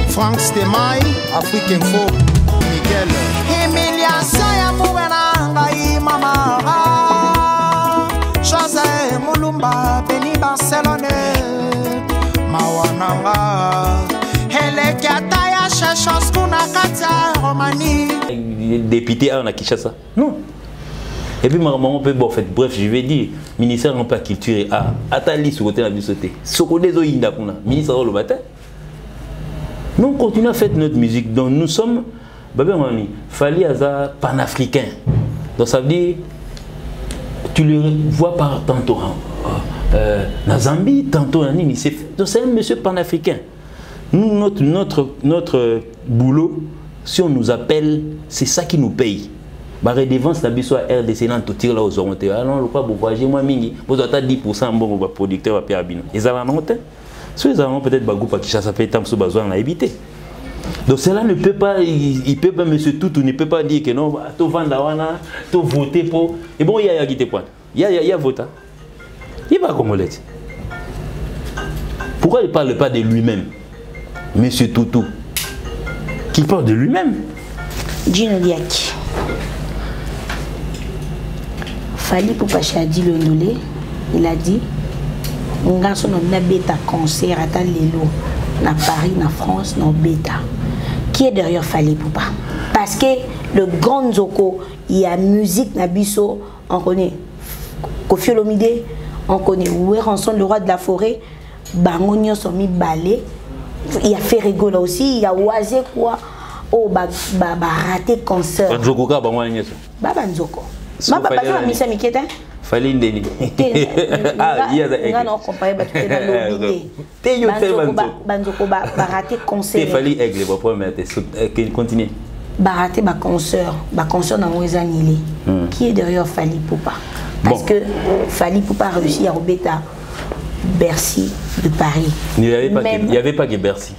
Frank Stemai, Afrique Info, Miguel Humiliation ya Mourana, Ngai Mamara José Moulumba, Beni Barcelone Mawananga Hele Kiataya, Chechos Kuna Katia, Romani Député à Kinshasa. Non. Et puis, maman, peut bon, fait, bref, je vais dire, ministère de la culture et art, Atali sur côté de la bibliothèque, Sokode zo inda kuna, ministère de la nous on continue à faire notre musique, donc nous sommes, Babé Mani, Fali Aza panafricain. Donc ça veut dire, tu le vois par tantôt en Zambie, tantôt en Nini, donc c'est un monsieur panafricain. Nous, notre boulot, si on nous appelle, c'est ça qui nous paye. La redevance la biso RDC nan to tire là aux orientés. Alors le pas beaucoup j'ai moi mingi, vous avez 10% bon producteur va payer bino. Ils avaient monté. Si ils avaient peut-être bagou pas qui ça fait tant sous besoin à éviter. Donc cela ne peut pas il peut pas monsieur Toutou ne peut pas dire que non to vendre wana, to voter pour et bon il y a quitté point. Il y a voté. Il va comme l'être. Pourquoi il ne parle pas de lui-même? Monsieur Toutou qui parle de lui-même. Gino Diaki. Fali Poupacha a dit le Ndolé, il a dit on a son bêta concert à Talélo, na Paris, na France, na bêta. Qui est derrière Fali Poupa? Parce que le grand Zoko, il y a musique na biso, on connaît Kofi Olomide, on connaît Ouéranson, le roi de la forêt, Bangonio sont mis balai, il y a Ferrigo là aussi, il y a Oisé quoi, oh raté concert. Banzoko ka Bangonio. Banzoko. Baba baza misa miketa fallait ndeni ah il y a non comparer ba tout dans l'obité te yo te banzoko ba raté concert te fallait aigle ba pour mettre continue baraté ma consoeur dans Moïsanili. Qui est derrière Fally Ipupa? Parce que Fally Ipupa a réussi à Robeta Bercy de Paris. Il n'y avait pas que Bercy.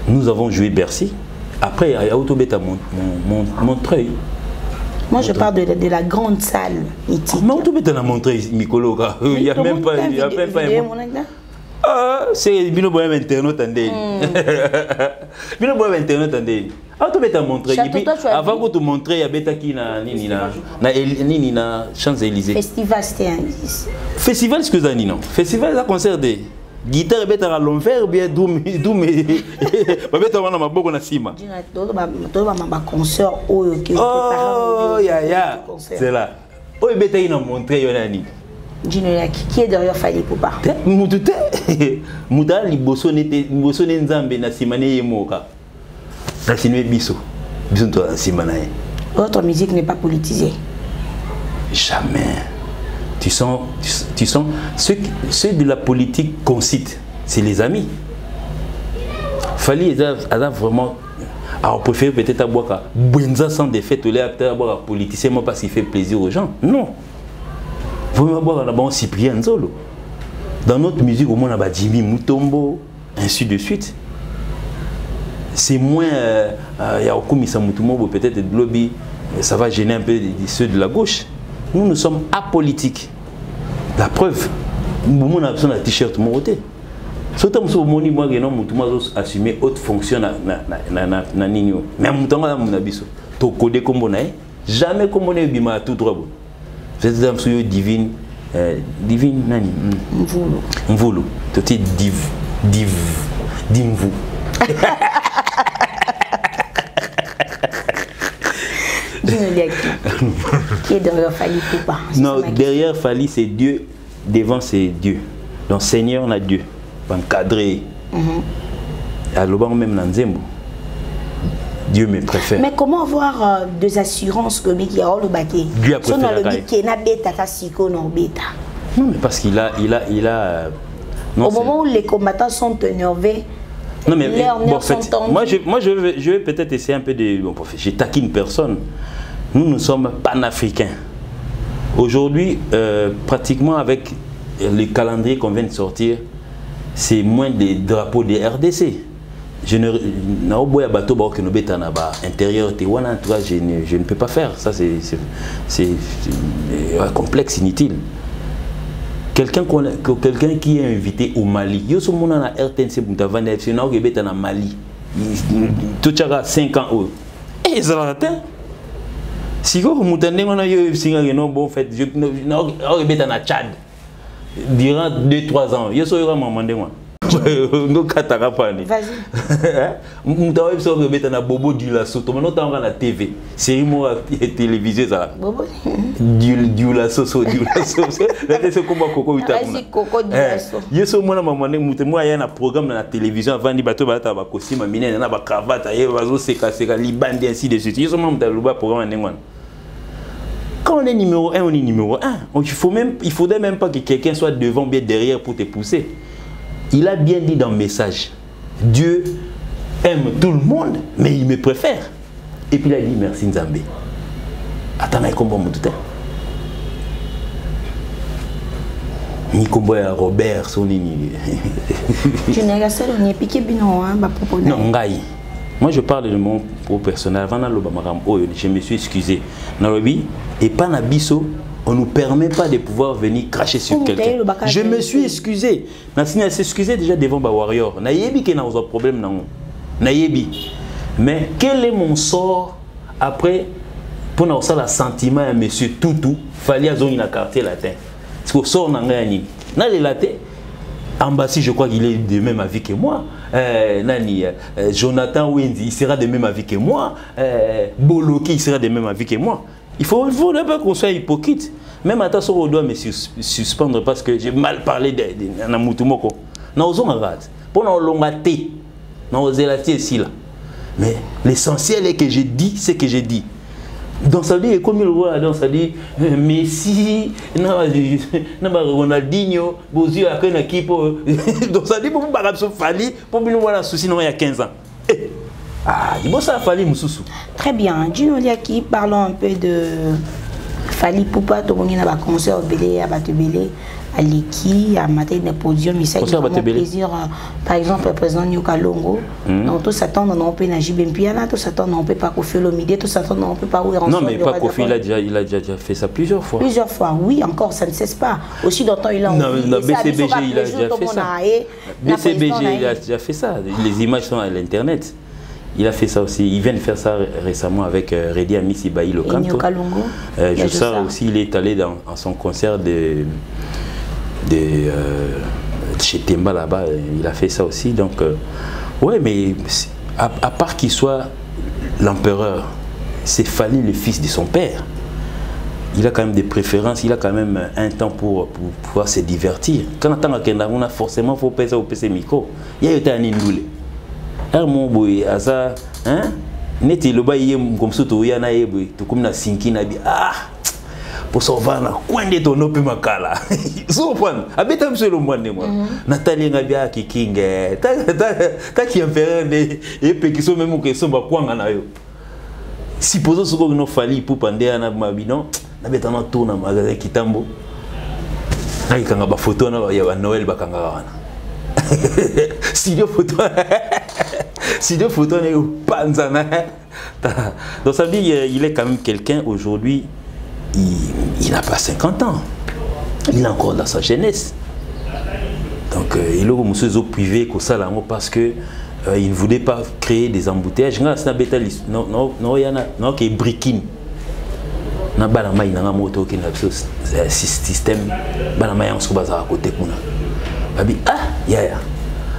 Nous avons joué Bercy. Après, il y a Autobeta Montreuil. Moi, je parle de la grande salle mythique. Mais Autobeta a Montreuil, Mikolo. Il n'y a même pas. Ah, c'est Bino Boyam Internet Andé. Bino Boyam Internet Andé. Autobeta Montreuil. Avant que tu montres, il y a Beta qui na Champs-Élysées. Festival, c'était un. Festival, ce que ça dit non. Festival, ça concert des. Guitare beta à l'enfer bien d'où beta wana maboko na sima. Oh ya c'est là. Oh beta ina montrer yo nani. Qui est derrière Fally Ipupa? Mutute. Muta liboso ne nzambe na sima ne yemoka. Na sinwe biso. Biso to na sima na ye. Votre musique n'est pas politisée. Jamais. Tu sens ceux de la politique qu'on cite, c'est les amis. Fally a vraiment. Alors, on préfère peut-être avoir Bwenza sans défaite, ou peut-être avoir un politicien parce qu'il fait plaisir aux gens. Non. Vous pouvez avoir un Cyprien Nzolo. Dans notre musique, au moins, on a Jimmy Mutombo, ainsi de suite. C'est moins. Il y a Okumisa Mutombo, peut-être de lobby, ça va gêner un peu ceux de la gauche. Nous sommes apolitiques. La preuve, nous avons besoin d'un t-shirt monté. Surtout si nous avons assumé haute fonction na nino. Mais nous avons codé comme on est. Jamais comme on est bima tout droit. C'est un peu divine nani. Mvulu. Tout est dimvu. Qui est derrière Fally Ipupa? Non, derrière Fally, c'est Dieu, devant c'est Dieu. Donc Seigneur, on a Dieu. Encadré. Alors même dans Nzembo. Dieu me préfère. Mais comment avoir des assurances que Mickey a le baquet? Dieu a préféré. Non, mais parce qu'il a non, au moment où les combattants sont énervés. Non mais bon, en fait, moi je vais peut-être essayer un peu de. Bon, je taquine personne. Nous sommes panafricains. Aujourd'hui, pratiquement avec le calendrier qu'on vient de sortir, c'est moins des drapeaux des RDC. Je ne intérieur Tiwana, en tout cas, je ne peux pas faire. Ça, c'est complexe, inutile. Quelqu'un qui est invité au Mali, yo so mona na RTNC Boutavane FC na obeta na Mali. Tout ça 5 ans. Et ça va atteindre. Si vous mutande ngona yo singa no bon fait je na obeta na Tchad. Durant 2-3 ans, yo so yo mamande moi. Vas-y. Mutawa biso obeta na Bobo du Lasso. To mona tanga na TV. Série mo télévisée ça. Bobo du Lasso. La tese komba koko utabuna. Koko du Lasso. Yeso mona mamane mutemo aya na programme na télévision avant di bato bata ba costume minene na ba cravate aye bazo seka libande ainsi de suite. Yeso mona mutaluba programme ndengwana. Quand on est numéro 1, on est numéro 1. Il faudrait même pas que quelqu'un soit devant bien derrière pour te pousser. Il a bien dit dans le message, Dieu aime tout le monde, mais il me préfère. Et puis il a dit merci Nzambé. Attends, mais comment tout est? Ni combo ya Robert Sonini. Tu n'es pas seul, on est piqué bino hein, non, ngai. Moi je parle de mon propre personnel. Avant je me suis excusé. Nalobi et pas nabiso. On ne nous permet pas de pouvoir venir cracher sur quelqu'un. Je me suis excusé. Nassine s'est excusé déjà devant ba warrior. Nayebi qui n'a pas de problème non. Nayebi. Mais quel est mon sort après pour nous ça la sentiment à monsieur Toutou fallait zone na quartier latin. Parce que sort nanga ni. Na le latin Ambassi, je crois qu'il est de même avis que moi. Jonathan Wendy, il sera de même avis que moi. Boloki, il sera de même avis que moi. Il faut pas qu'on soit hypocrite. Même attention, on doit me suspendre parce que j'ai mal parlé de Namutumoko. Nous avons rate. Pour nous l'ongaté, nous avons ici là. Mais l'essentiel est que j'ai dit ce que j'ai dit. Donc ça dit comme il voit donc ça dit Messi, Ronaldinho, Bozio a une équipe. Donc ça dit pour Fally, pour nous voir un souci non il y a 15 ans. Ah, il faut ça Fali Moussoussou. Très bien. Gino Liaki, parlons un peu de Fali Poupa, tout le monde a un concert au Bélé, à Batebélé, à Leki, à Maté de Podium. Il s'agit de plaisir. Par exemple, le président Nyoka Longo. Donc, tout s'attend, on peut Najib Mpiana, tout s'attend, on peut pas Kofi Olomide, tout s'attend, on peut pas Ouérançon. Non, mais pas Kofi, il a déjà fait ça plusieurs fois. Plusieurs fois, oui, encore, ça ne cesse pas. Aussi, dans le temps, il a envie. Non, BCBG, il a déjà fait ça. BCBG, il a déjà fait ça. Les images sont à l'internet. Il a fait ça aussi. Il vient de faire ça récemment avec Redi Amissi Baï Lokanto. Je sais aussi, il est allé dans son concert chez Temba là-bas. Il a fait ça aussi. Donc, ouais, mais à part qu'il soit l'empereur, c'est Fali le fils de son père. Il a quand même des préférences, il a quand même un temps pour pouvoir se divertir. Quand on a forcément faut peser au PC micro. Il y a eu un indoulé. Mon boy, asa, hein? Neti le baye comme ça, tu y en a eu, tu comme na sinki na bi ah, pour sauver na coin de ton opi makala. Souvent, habite monsieur le monde moi. Nathalie ngabia ki kinge, ta qui en fait des et qui sont même que sont ba kwanga na yo. Si poso soko no Fali pour pande na mabino, na beta na tourna magasin kitambo. Na ikanga ba photo na ya Noël bakanga wana. Studio photo. Studio photo n'est pas Nzana. Donc ça veut dire qu'il est quand même quelqu'un aujourd'hui, il n'a pas 50 ans. Il est encore dans sa jeunesse. Donc il est au musée privé parce que il ne voulait pas créer des embouteillages. Non, il y en a non qui est briquine. Na bala mai na moto qui na système bala mai en soba za côté kuna. Abi ah ya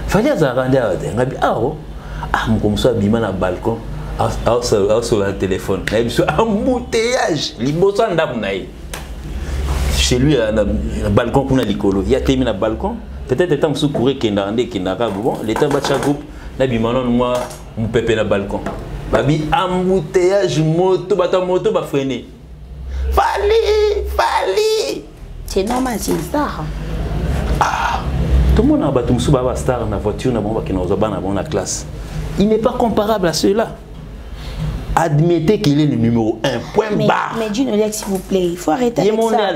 fallait ça rendre ngabi ah oh ah comme ça bima na balcon sur le téléphone na biso embouteillage liboso ndam naï chez lui na balcon kuna likolo ya temi na balcon peut-être temps sous courir kenda ande kenda ka bon l'état bacha groupe na bima non moi mon pépé na balcon babi embouteillage moto ba freiner Fali c'est normal c'est ça. Ah, tout le monde a battu un star dans la voiture, dans la classe. Il n'est pas comparable à ceux-là. Admettez qu'il est le numéro 1. Point barre. Mais Gino Liaki, s'il vous plaît, il faut arrêter avec ça.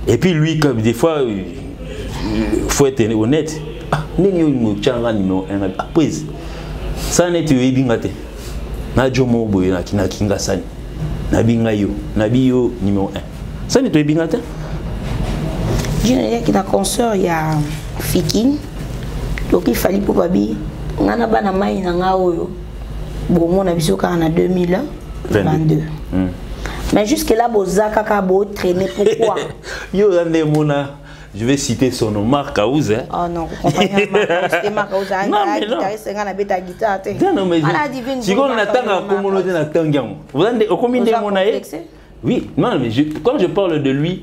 Et puis lui, comme des fois, il faut être honnête. Après, ça n'est pas bingate. Na jomo boy na kinga sani. Na bingayo, na bio numéro 1. Ça n'est pas bingate. Gino Liaki na concert ya Fikin. Donc il fallait pour babi ngana bana mai na ngaoyo. Bon mon abiso ka na 2022. Mais jusque là bozaka ka bo traîner pourquoi? Yo rande mona. Je vais citer son nom, Marc Aouz. Oh non, vous comprenez Marc Aouz. Non, mais non. Non, mais si on attend à communauté na tangiam. Vous avez combien de mon aïe? Oui, non, mais quand je parle de lui,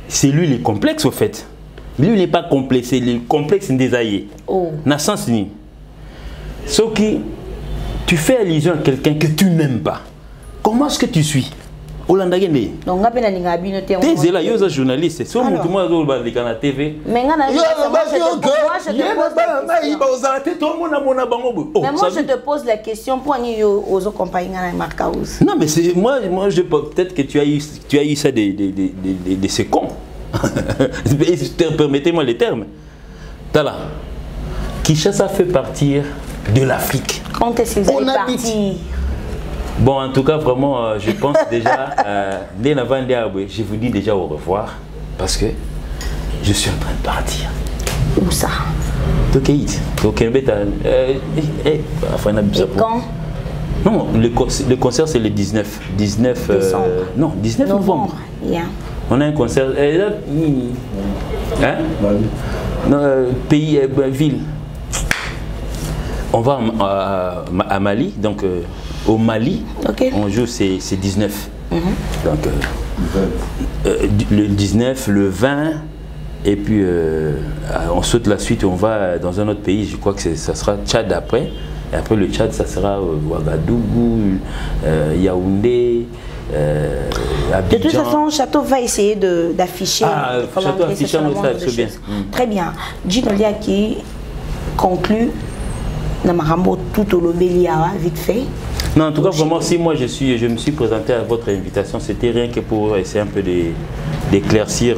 c'est lui le complexe au fait. Lui n'est pas complexé, le complexe des aïeux. Oh. N'a sens ni. Sauf que tu fais allusion à quelqu'un que tu n'aimes pas. Comment est-ce que tu suis? Donc, t'es là, il y a un journaliste. C'est un mouvement de la TV. Mais moi, je te pose la question pour aux compagnies Marc Aouz. Non, mais moi, peut-être que tu as eu ça de ces cons. Permettez-moi les termes. T'as là. Kinshasa fait partir de l'Afrique. Quand est-ce que vous êtes parti? Bon, en tout cas, vraiment, je pense déjà, je vous dis déjà au revoir, parce que je suis en train de partir. Où ça? Et quand? Non, le concert c'est le 19 non, 19 novembre. Yeah. On a un concert, hein? Non, pays, ville. On va à Mali, donc au Mali, okay. On joue c'est 19. Donc le 19, le 20, et puis on saute la suite, on va dans un autre pays, je crois que ça sera Tchad après, Et après le Tchad, ça sera Ouagadougou, Yaoundé, de toute façon, Château va essayer d'afficher. Château affiché, c'est bien. Très bien. Gino qui conclut Namarambo tout au Lobelia, vite fait. Non, en tout cas, vraiment, si moi je me suis présenté à votre invitation, c'était rien que pour essayer un peu d'éclaircir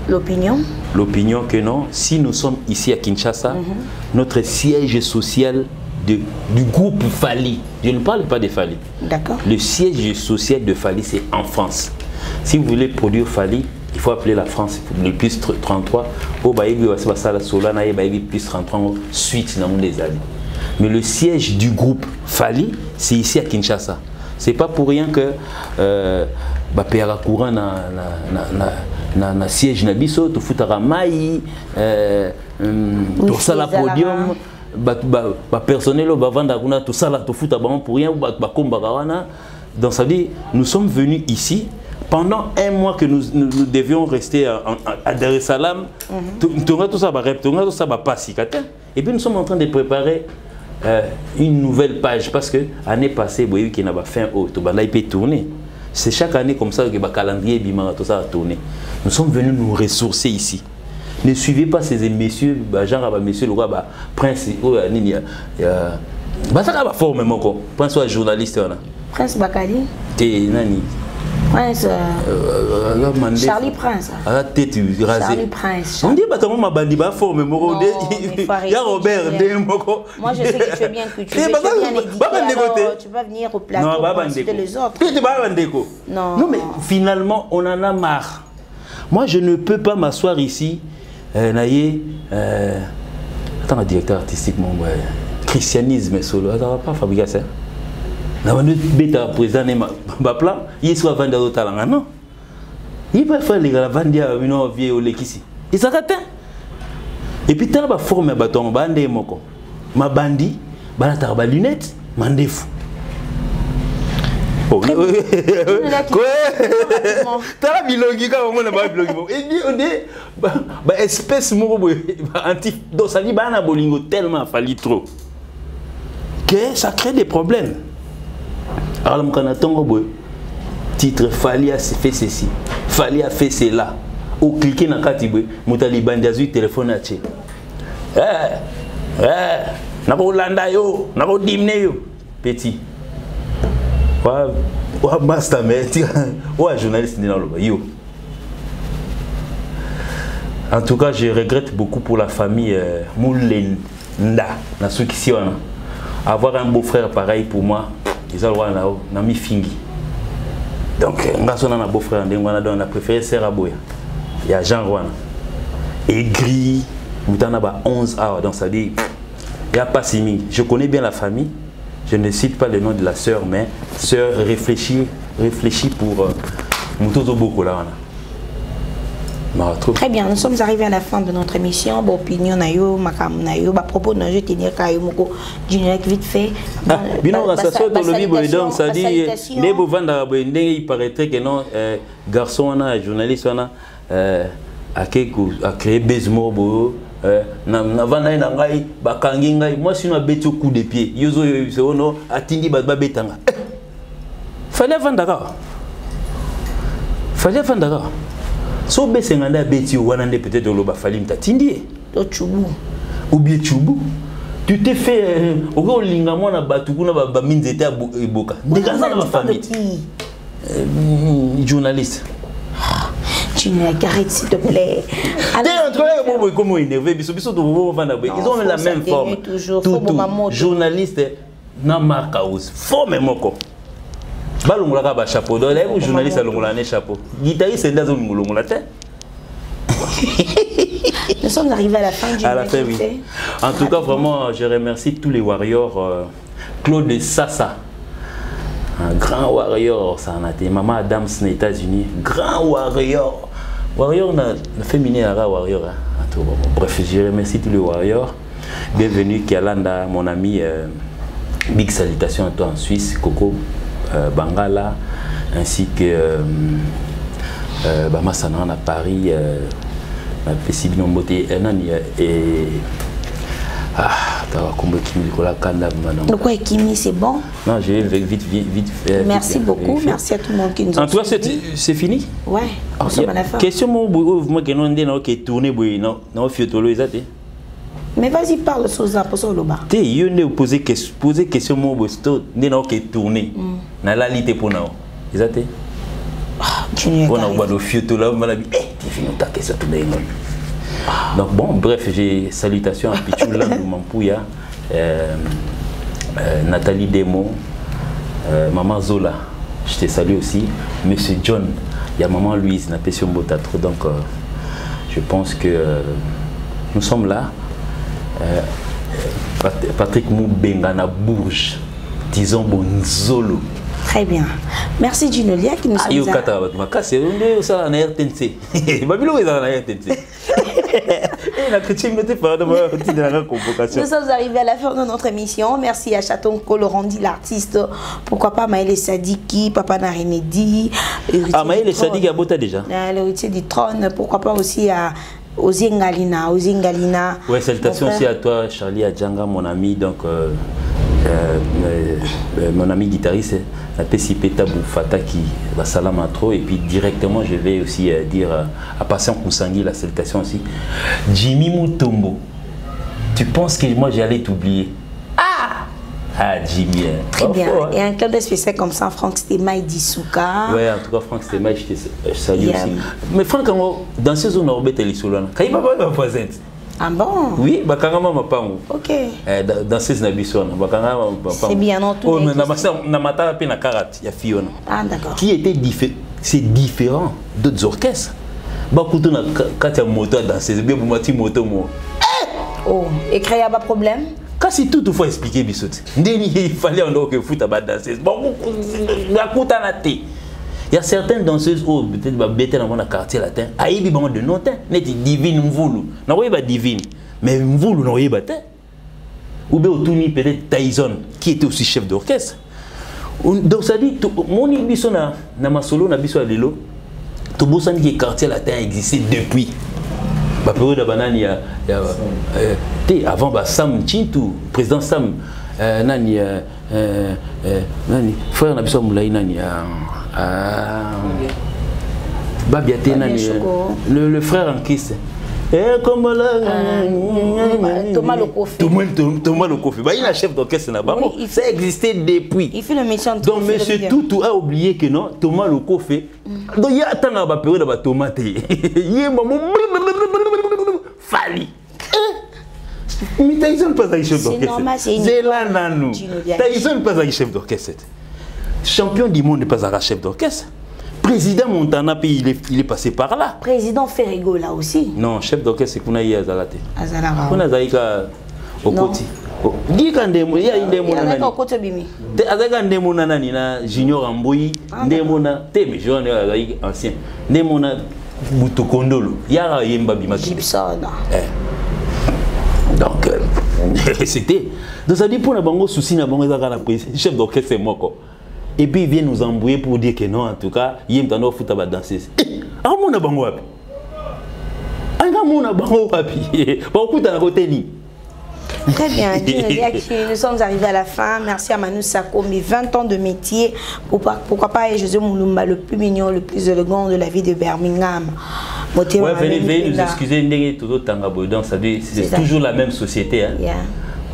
l'opinion. L'opinion que non, si nous sommes ici à Kinshasa, notre siège social du groupe Fali, je ne parle pas de Fali. D'accord. Le siège social de Fali, c'est en France. Si vous voulez produire Fali, il faut appeler la France, le plus 33. Pour plus 33 suite dans les années. Mais le siège du groupe Fali, c'est ici à Kinshasa. C'est pas pour rien que Péara Courant na siège na biso, tu futara mai, tout ça la podium, personnel au bavanda kuna tout ça là tu futa pour rien, donc ça dit nous sommes venus ici pendant un mois que nous devions rester à Dar es Salaam, tout ça va passer et puis nous sommes en train de préparer une nouvelle page parce que l'année passée, vous voyez qu'il n'a pas fait un autre, il peut tourner. C'est chaque année comme ça que le calendrier tout ça a tourné. Nous sommes venus nous ressourcer ici. Ne suivez pas ces messieurs, genre monsieur le roi, prince, prince ou journaliste. Prince Bakali. Prince Charlie Prince. Charlie Prince. On dit que ma bandi va former Moro. Il y a Robert. Moi je sais que tu es bien cultivé, tu es bien éduqué. Tu vas venir au plateau pour insulter les autres. Non mais finalement on en a marre. Moi je ne peux pas m'asseoir ici. Attends, le directeur artistique, mon christianisme solo. Ça va pas fabriquer ça. Na bandu beta président ba plan il soit vendre au talent non il peut faire les vendre mino vieux au lekisi il s'arrête et puis tala ba forme baton bande moko ma bandi bana ta ba lunette mandefu tala bilongi ka on na ba bilongi et dit on dit ba espèce moko anti donc ça dit bana bolingo tellement fallu trop que ça crée des problèmes. Alors, titre Fali a fait ceci, Fali a fait cela. Ou cliquer dans le Katibé, Moutali Bandiazu, téléphone à Tché. Nako landa yo, nako dimne yo. Petit. Wa master mais wa journaliste dans le yo. En tout cas, je regrette beaucoup pour la famille Moulenda, na Soukisiona. Avoir un beau-frère pareil pour moi. Ils ont mis fingi. Donc, on a un beau-frère, on a préféré Serra Boya. Il y a Jean Rouen. Aigri, on a 11 heures. Donc, ça dit, il n'y a pas si mis. Je connais bien la famille. Je ne cite pas le nom de la sœur, mais sœur réfléchit pour Moutozo Boko là. Très bien, nous sommes arrivés à la fin de notre émission. Bon, opinion nayo, makam nayo, ba propos de je tenir kayo moko générique vite fait. Bino ça sort dans le bible donc ça dit les bovanda il paraîtrait que non garçon na journaliste na a créé Bezmo bo na vanda na ngai ba kangi ngai moi sino beti au coup de pied yozo c'est ono atindi ba betanga fallait vanda so besenganda beti wanande peut-être lo ba fali mtatindi to chubu ou bien chubu tu t'es fait au linga mona batu kuna ba minzete eboka ndekaza na famille journaliste tu m'arrêtes s'il te plaît. Comment énervé ils ont la même forme tout journaliste na marka os forme moko balongolaka ba chapeau donc les journalistes alongola ne chapeau guitariste c'est dans ngolongola te. Nous sommes arrivés à la fin du oui. En tout cas vraiment je remercie tous les warriors Claude Sassa un grand warrior ça en a été maman Adams aux États-Unis grand warrior na féminin ara warrior bref je remercie tous les warriors bienvenue Kialanda mon ami big salutations à toi en Suisse Coco Bangala ainsi que Bamassana à Paris et Le quoi Kimi, c'est bon? Non, je vais vite. Merci beaucoup, merci à tout le monde qui nous a en tout cas, c'est fini? Ouais, on sommes à la fin. Question, moi, qui n'ai tourné, non, fiotolo, exact. Mais vas-y, parle sur ça, pour ça, le bas. Tu sais, poser question, moi, qui tourné. Na la lité pour nous. Exact. On a oublié le fiotolo, on a dit, tu finis ta question, tout le monde. Donc bon, bref, j'ai salutations à Pichoula, Mampouya, Nathalie Demo, Maman Zola, je te salue aussi, Monsieur John, il y a Maman Louise, Napession Botatro, donc je pense que nous sommes là. Patrick Moubenga na Bourges, disons Bonzolo. Très bien. Merci Ginolia qui nous a dit. Nous sommes arrivés à la fin de notre émission. Merci à Chaton Colorandi, l'artiste. Pourquoi pas Maëlle Sadiki, Papa Narimedi. Ah, Maëlle Sadiki a boté déjà. L'héritier du trône. Pourquoi pas aussi à Ozingalina. Ouais, salutations aussi à toi, Charlie Adjanga, mon ami. Donc, mon ami guitariste, la PCP Tabou Fata qui va salam trop. Et puis directement, je vais aussi dire à Patient Koussangui la salutation aussi. Jimmy Mutombo, tu penses que moi j'allais t'oublier? Ah, Jimmy. Très bien. Et un club spécial comme ça, Franck Stémaï Dissouka. Ouais, en tout cas, Franck Stémaï, je salue aussi. Mais Franck, dans ces zones, on est Solana. Quand il m'a pas voisin. Ah bon? Oui, bakangama mapango. Ok. Dans ces nabisons, bakangama mapango. C'est bien en tout. Oh, mais na matala pe na karate, ya Fiona. Ah d'accord. Qui était c'est différent d'autres orchestres. Bakuto na katia moto danser, bien bumati moto mo. Oh, et créer pas problème? Quand c'est tout il faut expliquer bisoti. Ndeni il fallait on que foot ba danser. Bon, bakuta na te. Il y a certaines danseuses où peut-être bêter dans mon quartier latin. Aïbi bon de notin, n'est divine mvulu. Na oui ba divine, mais mvulu na oui ba te. Ou bien autouni peut-être Tyson qui était aussi chef d'orchestre. Donc ça dit mon ibiso na masolo na biso lelo. To bosani que quartier latin existait depuis. Ba période de banane il y a avant ba Sam Chintu, président Sam nani frère na biso mulai nani Babiaté nani le frère en Christ. Comme Thomas Lokofi. Thomas Lokofi. Bah, il a chef d'orchestre là-bas. Oui, ça existait depuis. Il fait le méchant. Donc monsieur Toutou a oublié que non, Thomas Lokofi. Donc il y a attends la période de tomate. Il est maman Fali. Mais Tyson pas un chef d'orchestre. C'est normal, c'est là nanou. Tyson pas un chef d'orchestre. Champion du monde n'est pas un chef d'orchestre. Président Montana, il est passé par là. Président Ferrigo là aussi. Non, chef d'orchestre, c'est Kounaï Azalate. Azalara. Kounaïka au côté. Il y a des gens côté bimi. Azaka ndemona nani na Junior Amboyi, ndemona teme jeune ancien. Ndemona Butokondolo. Yara Yemba Bima Gibson. Donc c'était. Donc ça dit pour la bango souci na bango ezaka na chef d'orchestre c'est moi quoi. Et puis il vient nous embrouiller pour dire que non, en tout cas, il y a un foot à danser. Ah, mon abango wapi. Ah, mon abango wapi. Beaucoup de côté ni. Très bien, nous sommes arrivés à la fin. Merci à Manu Sako, mes 20 ans de métier. Pourquoi pas José Moulumba, le plus mignon, le plus élégant de la vie de Birmingham. Ouais, venez nous excuser, donc c'est toujours la même société. Hein. Yeah.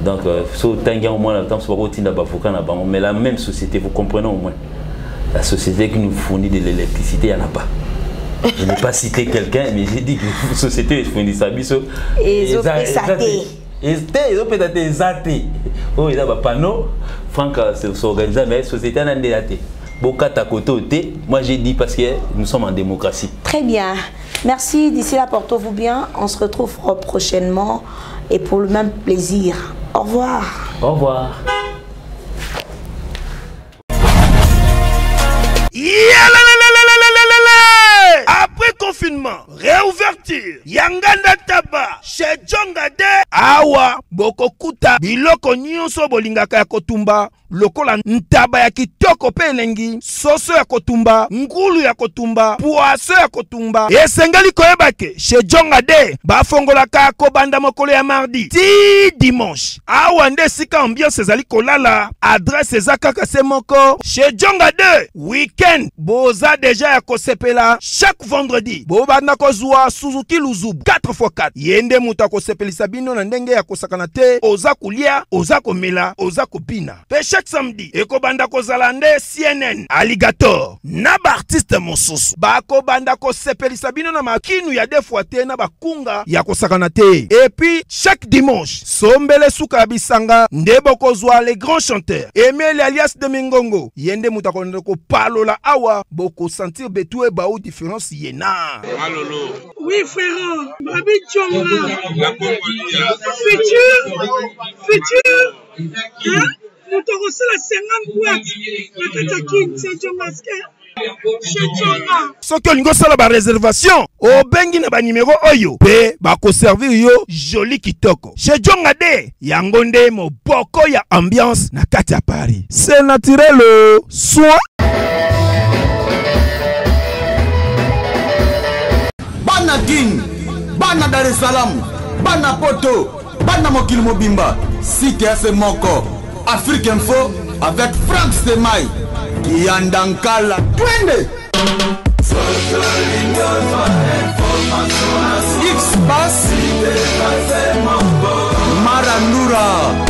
Donc, au moins, mais la même société, vous comprenez au moins. La société qui nous fournit de l'électricité, il n'y en a pas. Je n'ai pas cité quelqu'un, mais j'ai dit que la société fournit ça. Et ils ont fait ça. Ils ont fait ça. Oh, ils ont un panneau. Franck s'organise, mais la société n'a pas été. Moi, j'ai dit parce que nous sommes en démocratie. Très bien. Merci. D'ici là, portez-vous bien. On se retrouve prochainement et pour le même plaisir. Au revoir. Au revoir. Après confinement, réouverture, Yanganda Taba, chez Djonga de Awa, Bokokuta, Biloko Nyonso Bolingaka Kotumba, lokola ntaba ya kitoko pe elengi, soso ya kotumba, ngulu ya kotumba, poaso ya kotumba. Esengeli koyeba ke chez Djonga de bafongolaka kobanda mokolo ya mardi ti dimanche. Awa nde sika ambiance ezali kolala, adresse eza kaka se moko. Chez Djonga de weekend boza deja ya kosepela chaque vendredi. Bobanda kozwa Suzuki Luzubu 4x4. Yende muta kosepelisa bino na ndenge ya kosakana te, oza kulia, oza komela, oza kopina. Pe chaque samedi ekobanda kozala nde CNN Alligator na ba artiste mosusu bakobanda kosepelisa bino na makinu ya defuate na bakunga ya kosakana te. Et puis chaque dimanche sombele suka bisanga nde bokozwa les grands chanteurs Emile alias de Mingongo. Yende muta konde ko palola awa boko sentir betue ba ou différence yena. Malolo. Oui frère, Babi Djonga. Futur. Hein? Nous t'avons la 50 boîtes. La Katakin, c'est Djonga. Soki olingo sala ba réservation obengi na ba numéro oyo pe bako servir yo joli kitoko. Chez Djonga de yango nde moboko ya ambiance na kati ya Paris. C'est naturel soin. Bana King, Bana Dar es Salaam, Bana Poto, Bana Mokil Mobimba, CTF Moko, Afrique Info avec Frank Semai, Yandankala, Twende. X-Bass, Marandura.